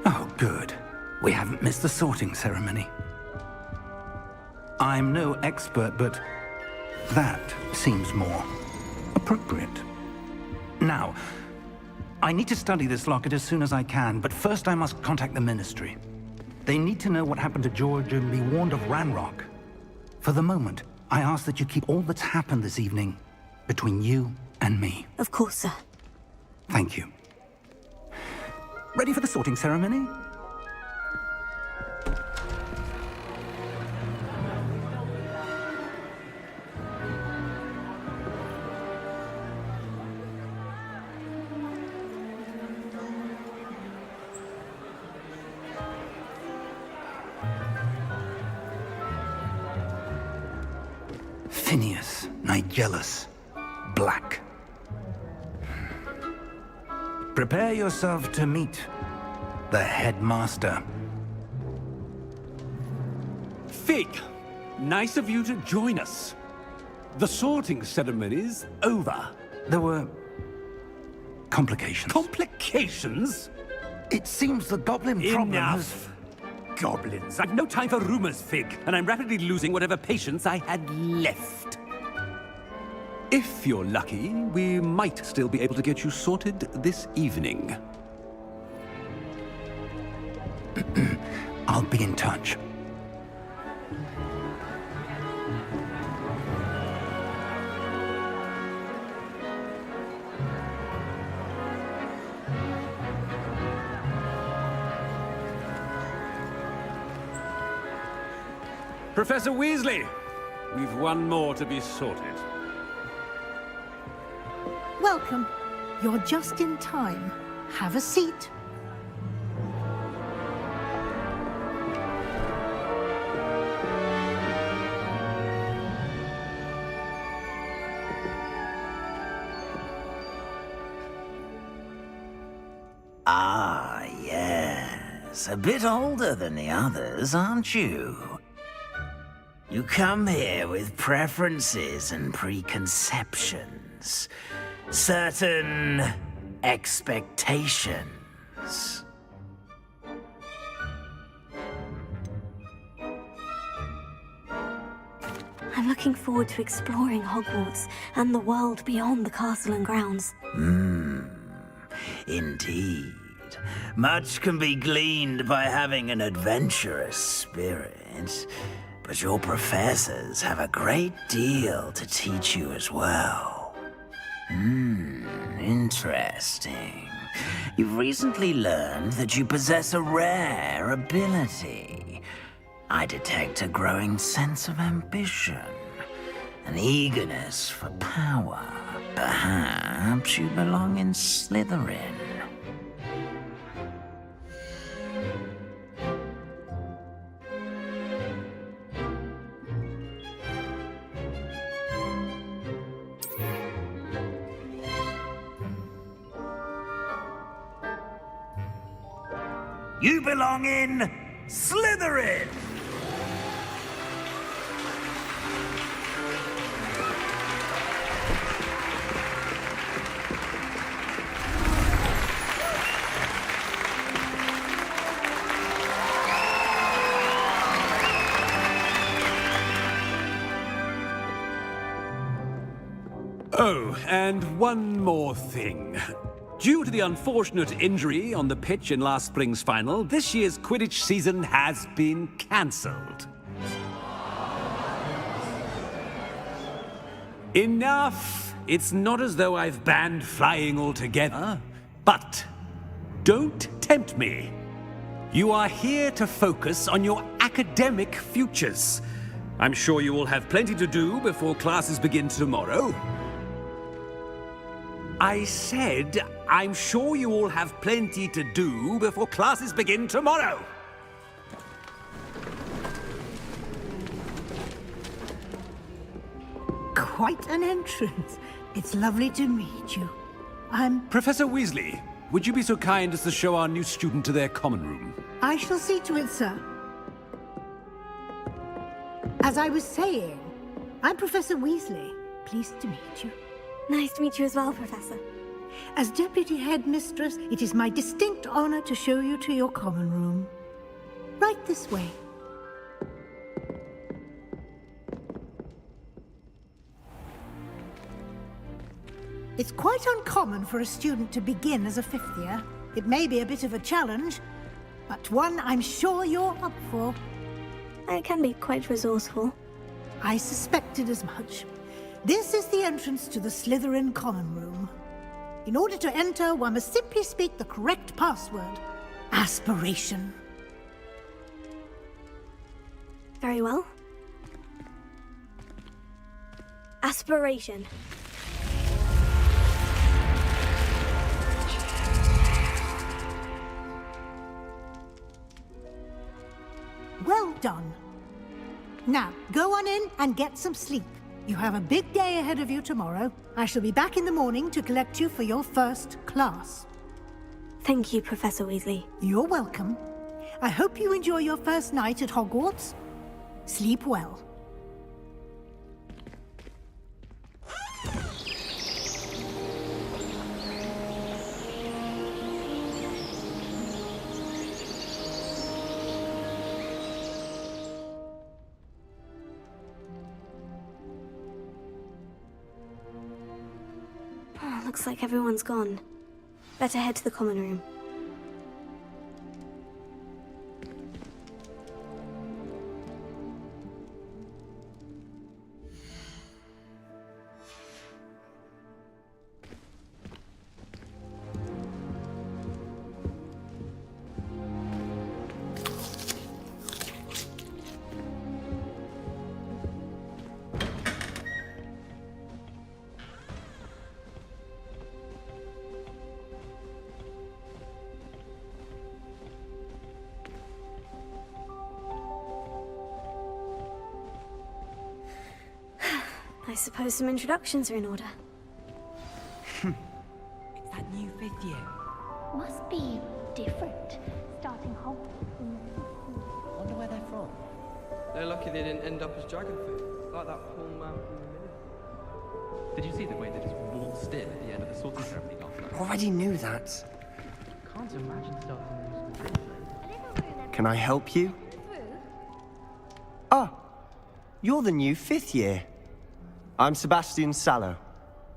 Oh, good. We haven't missed the sorting ceremony. I'm no expert, but that seems more appropriate. Now, I need to study this locket as soon as I can, but first I must contact the Ministry. They need to know what happened to George and be warned of Ranrock. For the moment, I ask that you keep all that's happened this evening between you and me. Of course, sir. Thank you. Ready for the sorting ceremony? Phineas, Nigellus, Black. Prepare yourself to meet the headmaster. Fig, nice of you to join us. The sorting ceremony's over. There were complications. Complications? It seems the goblin problem Enough. Goblins. I've no time for rumors, Fig, and I'm rapidly losing whatever patience I had left. If you're lucky, we might still be able to get you sorted this evening. I'll be in touch. Professor Weasley, we've one more to be sorted. Welcome. You're just in time. Have a seat. Ah, yes. A bit older than the others, aren't you? You come here with preferences and preconceptions. Certain expectations. I'm looking forward to exploring Hogwarts and the world beyond the castle and grounds. Indeed. Much can be gleaned by having an adventurous spirit, but your professors have a great deal to teach you as well. Interesting. You've recently learned that you possess a rare ability. I detect a growing sense of ambition. an eagerness for power. Perhaps you belong in Slytherin. You belong in Slytherin! Oh, and one more thing. Due to the unfortunate injury on the pitch in last spring's final, this year's Quidditch season has been cancelled. Enough! It's not as though I've banned flying altogether, but don't tempt me. You are here to focus on your academic futures. I'm sure you will have plenty to do before classes begin tomorrow. I said, I'm sure you all have plenty to do before classes begin tomorrow. Quite an entrance. It's lovely to meet you. Professor Weasley, would you be so kind as to show our new student to their common room? I shall see to it, sir. As I was saying, I'm Professor Weasley. Pleased to meet you. Nice to meet you as well, Professor. As Deputy Headmistress, it is my distinct honor to show you to your common room. Right this way. It's quite uncommon for a student to begin as a fifth year. It may be a bit of a challenge, but one I'm sure you're up for. I can be quite resourceful. I suspected as much. This is the entrance to the Slytherin common room. In order to enter, one must simply speak the correct password. Aspiration. Very well. Aspiration. Well done. Now, go on in and get some sleep. You have a big day ahead of you tomorrow. I shall be back in the morning to collect you for your first class. Thank you, Professor Weasley. You're welcome. I hope you enjoy your first night at Hogwarts. Sleep well. Looks like everyone's gone. Better head to the common room. I suppose some introductions are in order. It's that new fifth year. Must be different. Starting Hogwarts. Wonder where they're from. They're lucky they didn't end up as Dragonfoot, like that poor man from the minute. Did you see the way they just waltzed in at the end of the sorting ceremony last night? Already knew that. Can't imagine starting a new school. Can I help you? Ah, you're the new fifth year. I'm Sebastian Sallow.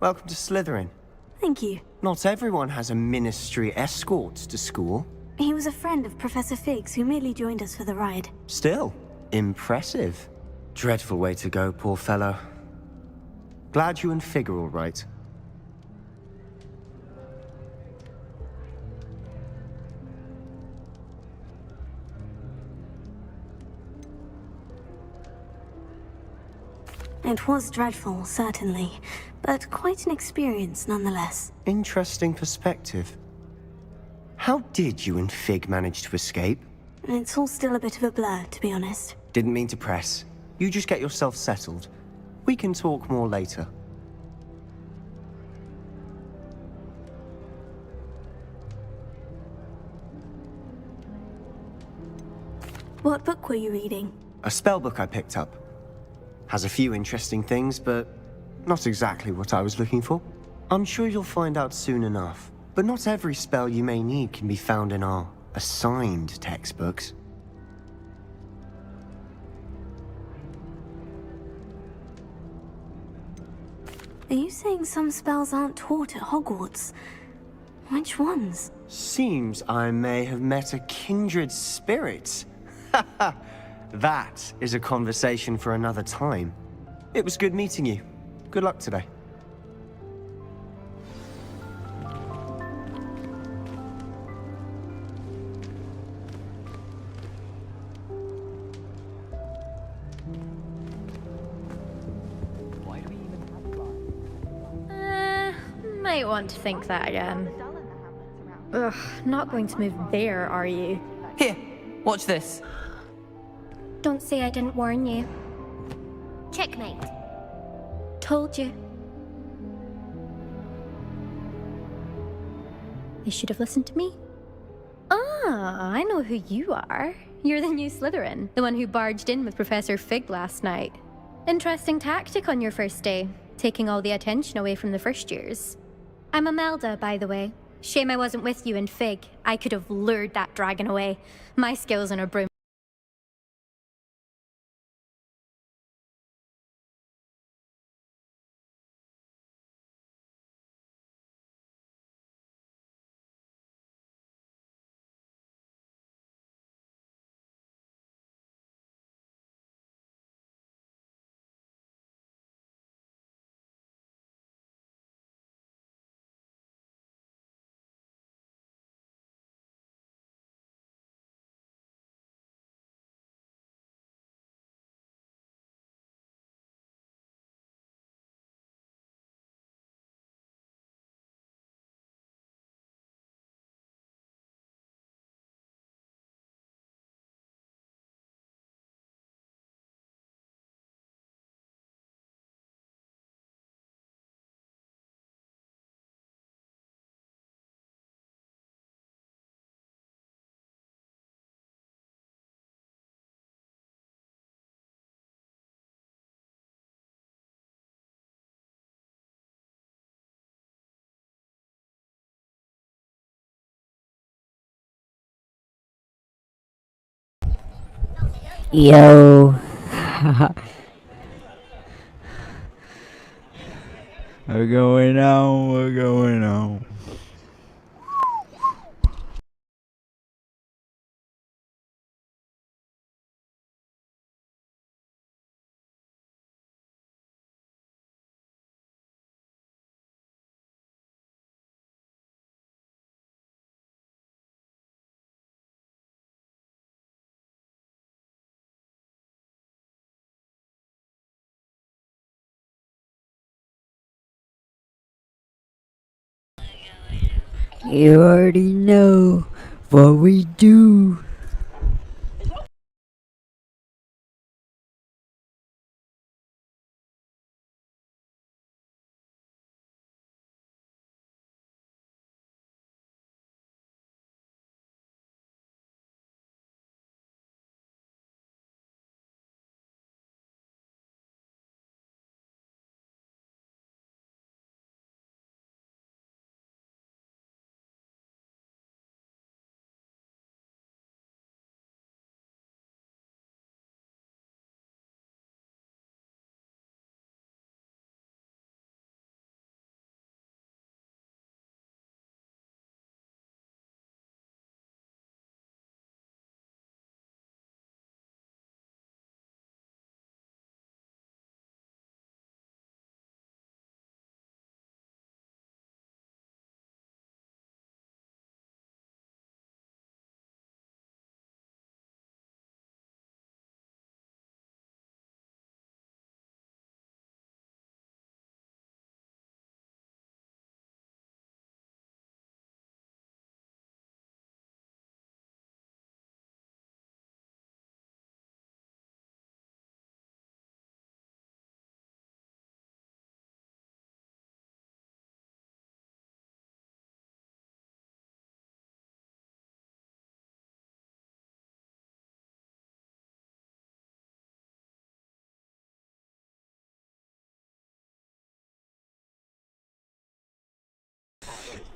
Welcome to Slytherin. Thank you. Not everyone has a ministry escort to school. He was a friend of Professor Fig's who merely joined us for the ride. Still, impressive. Dreadful way to go, poor fellow. Glad you and Fig are all right. It was dreadful, certainly, but quite an experience nonetheless. Interesting perspective. How did you and Fig manage to escape? It's all still a bit of a blur, to be honest. Didn't mean to press. You just get yourself settled. We can talk more later. What book were you reading? A spell book I picked up. Has a few interesting things, but not exactly what I was looking for. I'm sure you'll find out soon enough. But not every spell you may need can be found in our assigned textbooks. Are you saying some spells aren't taught at Hogwarts? Which ones? Seems I may have met a kindred spirit. That is a conversation for another time. It was good meeting you. Good luck today. Might want to think that again. Ugh, not going to move there, are you? Here, watch this. Don't say I didn't warn you. Checkmate. Told you. They should have listened to me. Ah, I know who you are. You're the new Slytherin, the one who barged in with Professor Fig last night. Interesting tactic on your first day, taking all the attention away from the first years. I'm Imelda, by the way. Shame I wasn't with you in Fig. I could have lured that dragon away. My skills on a broom. Yo. We're going on, we're going on. You already know what we do.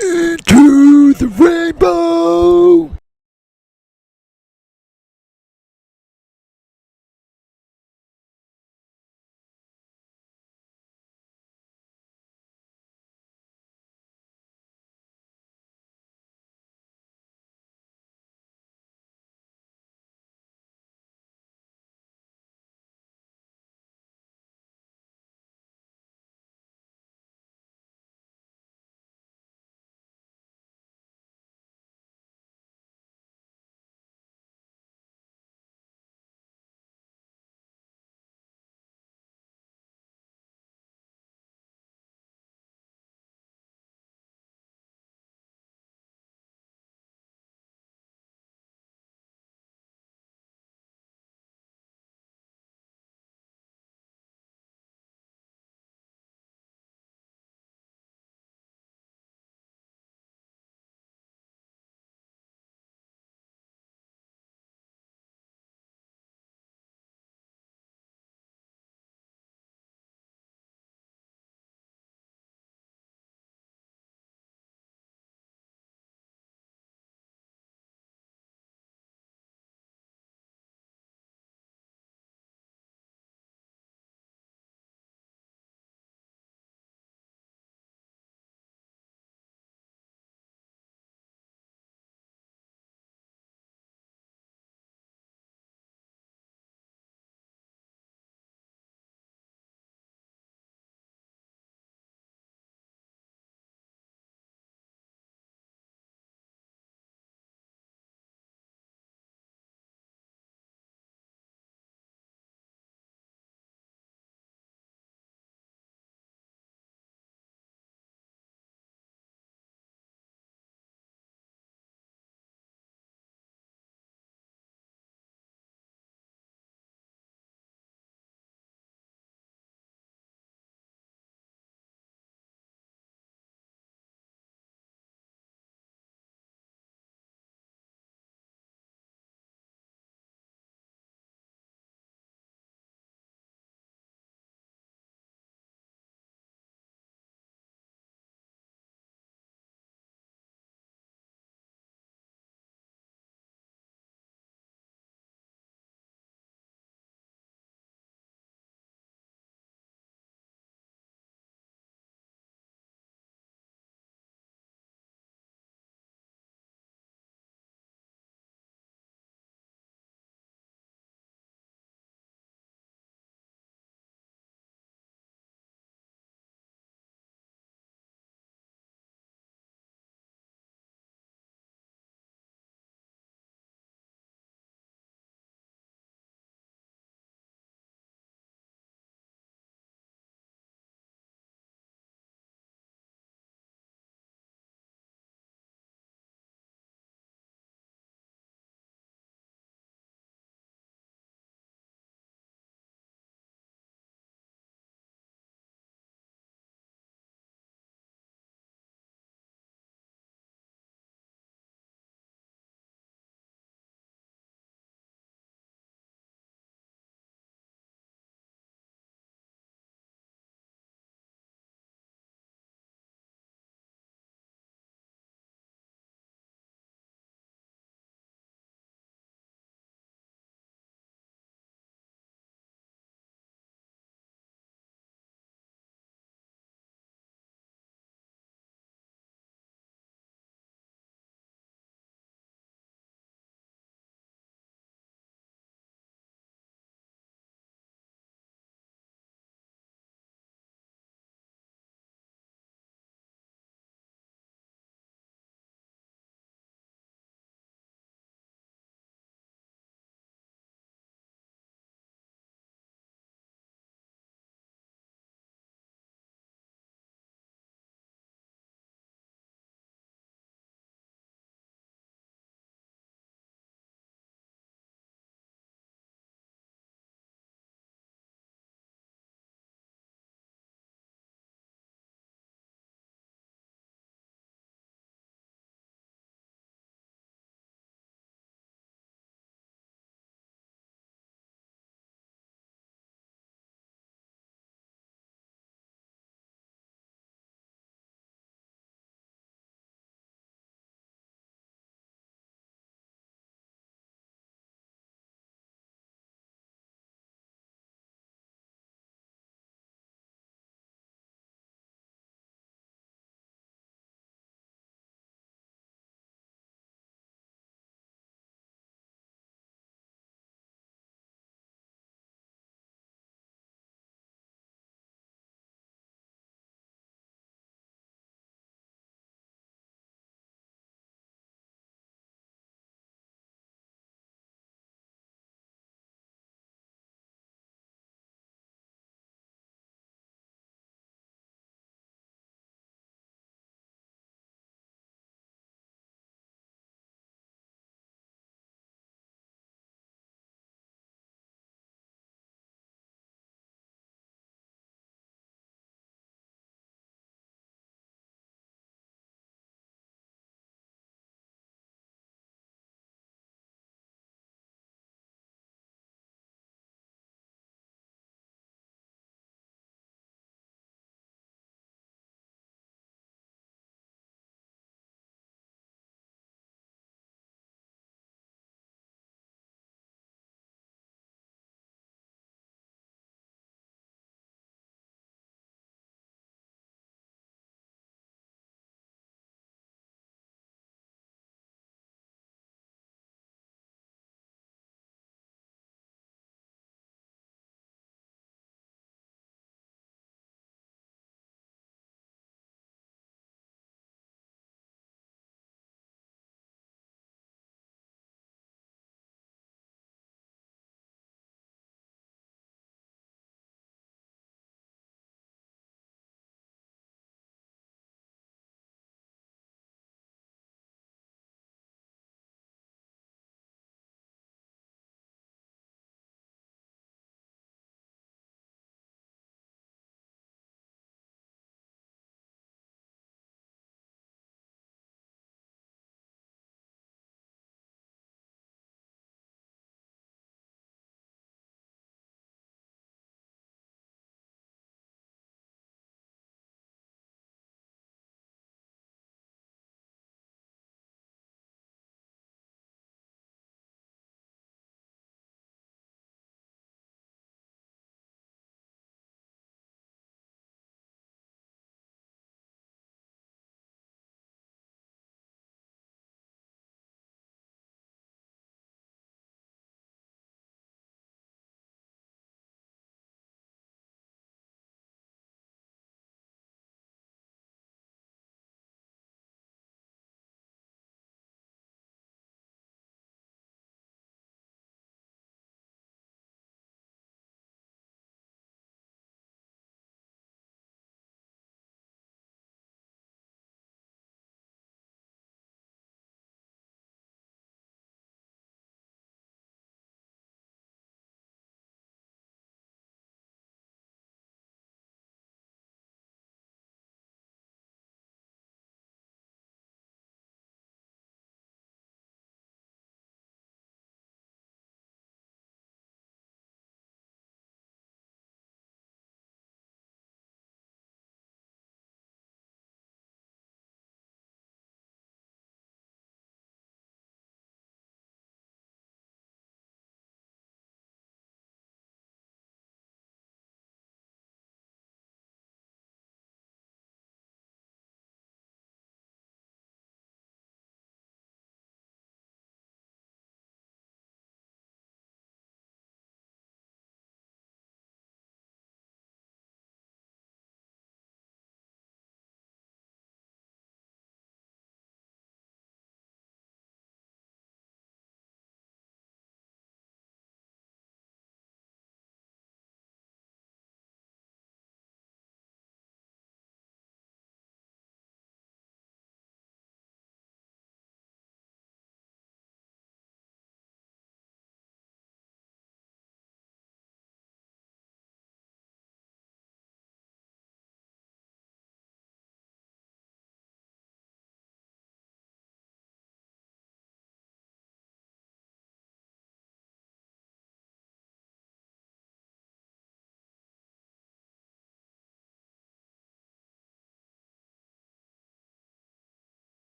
Into the rainbow!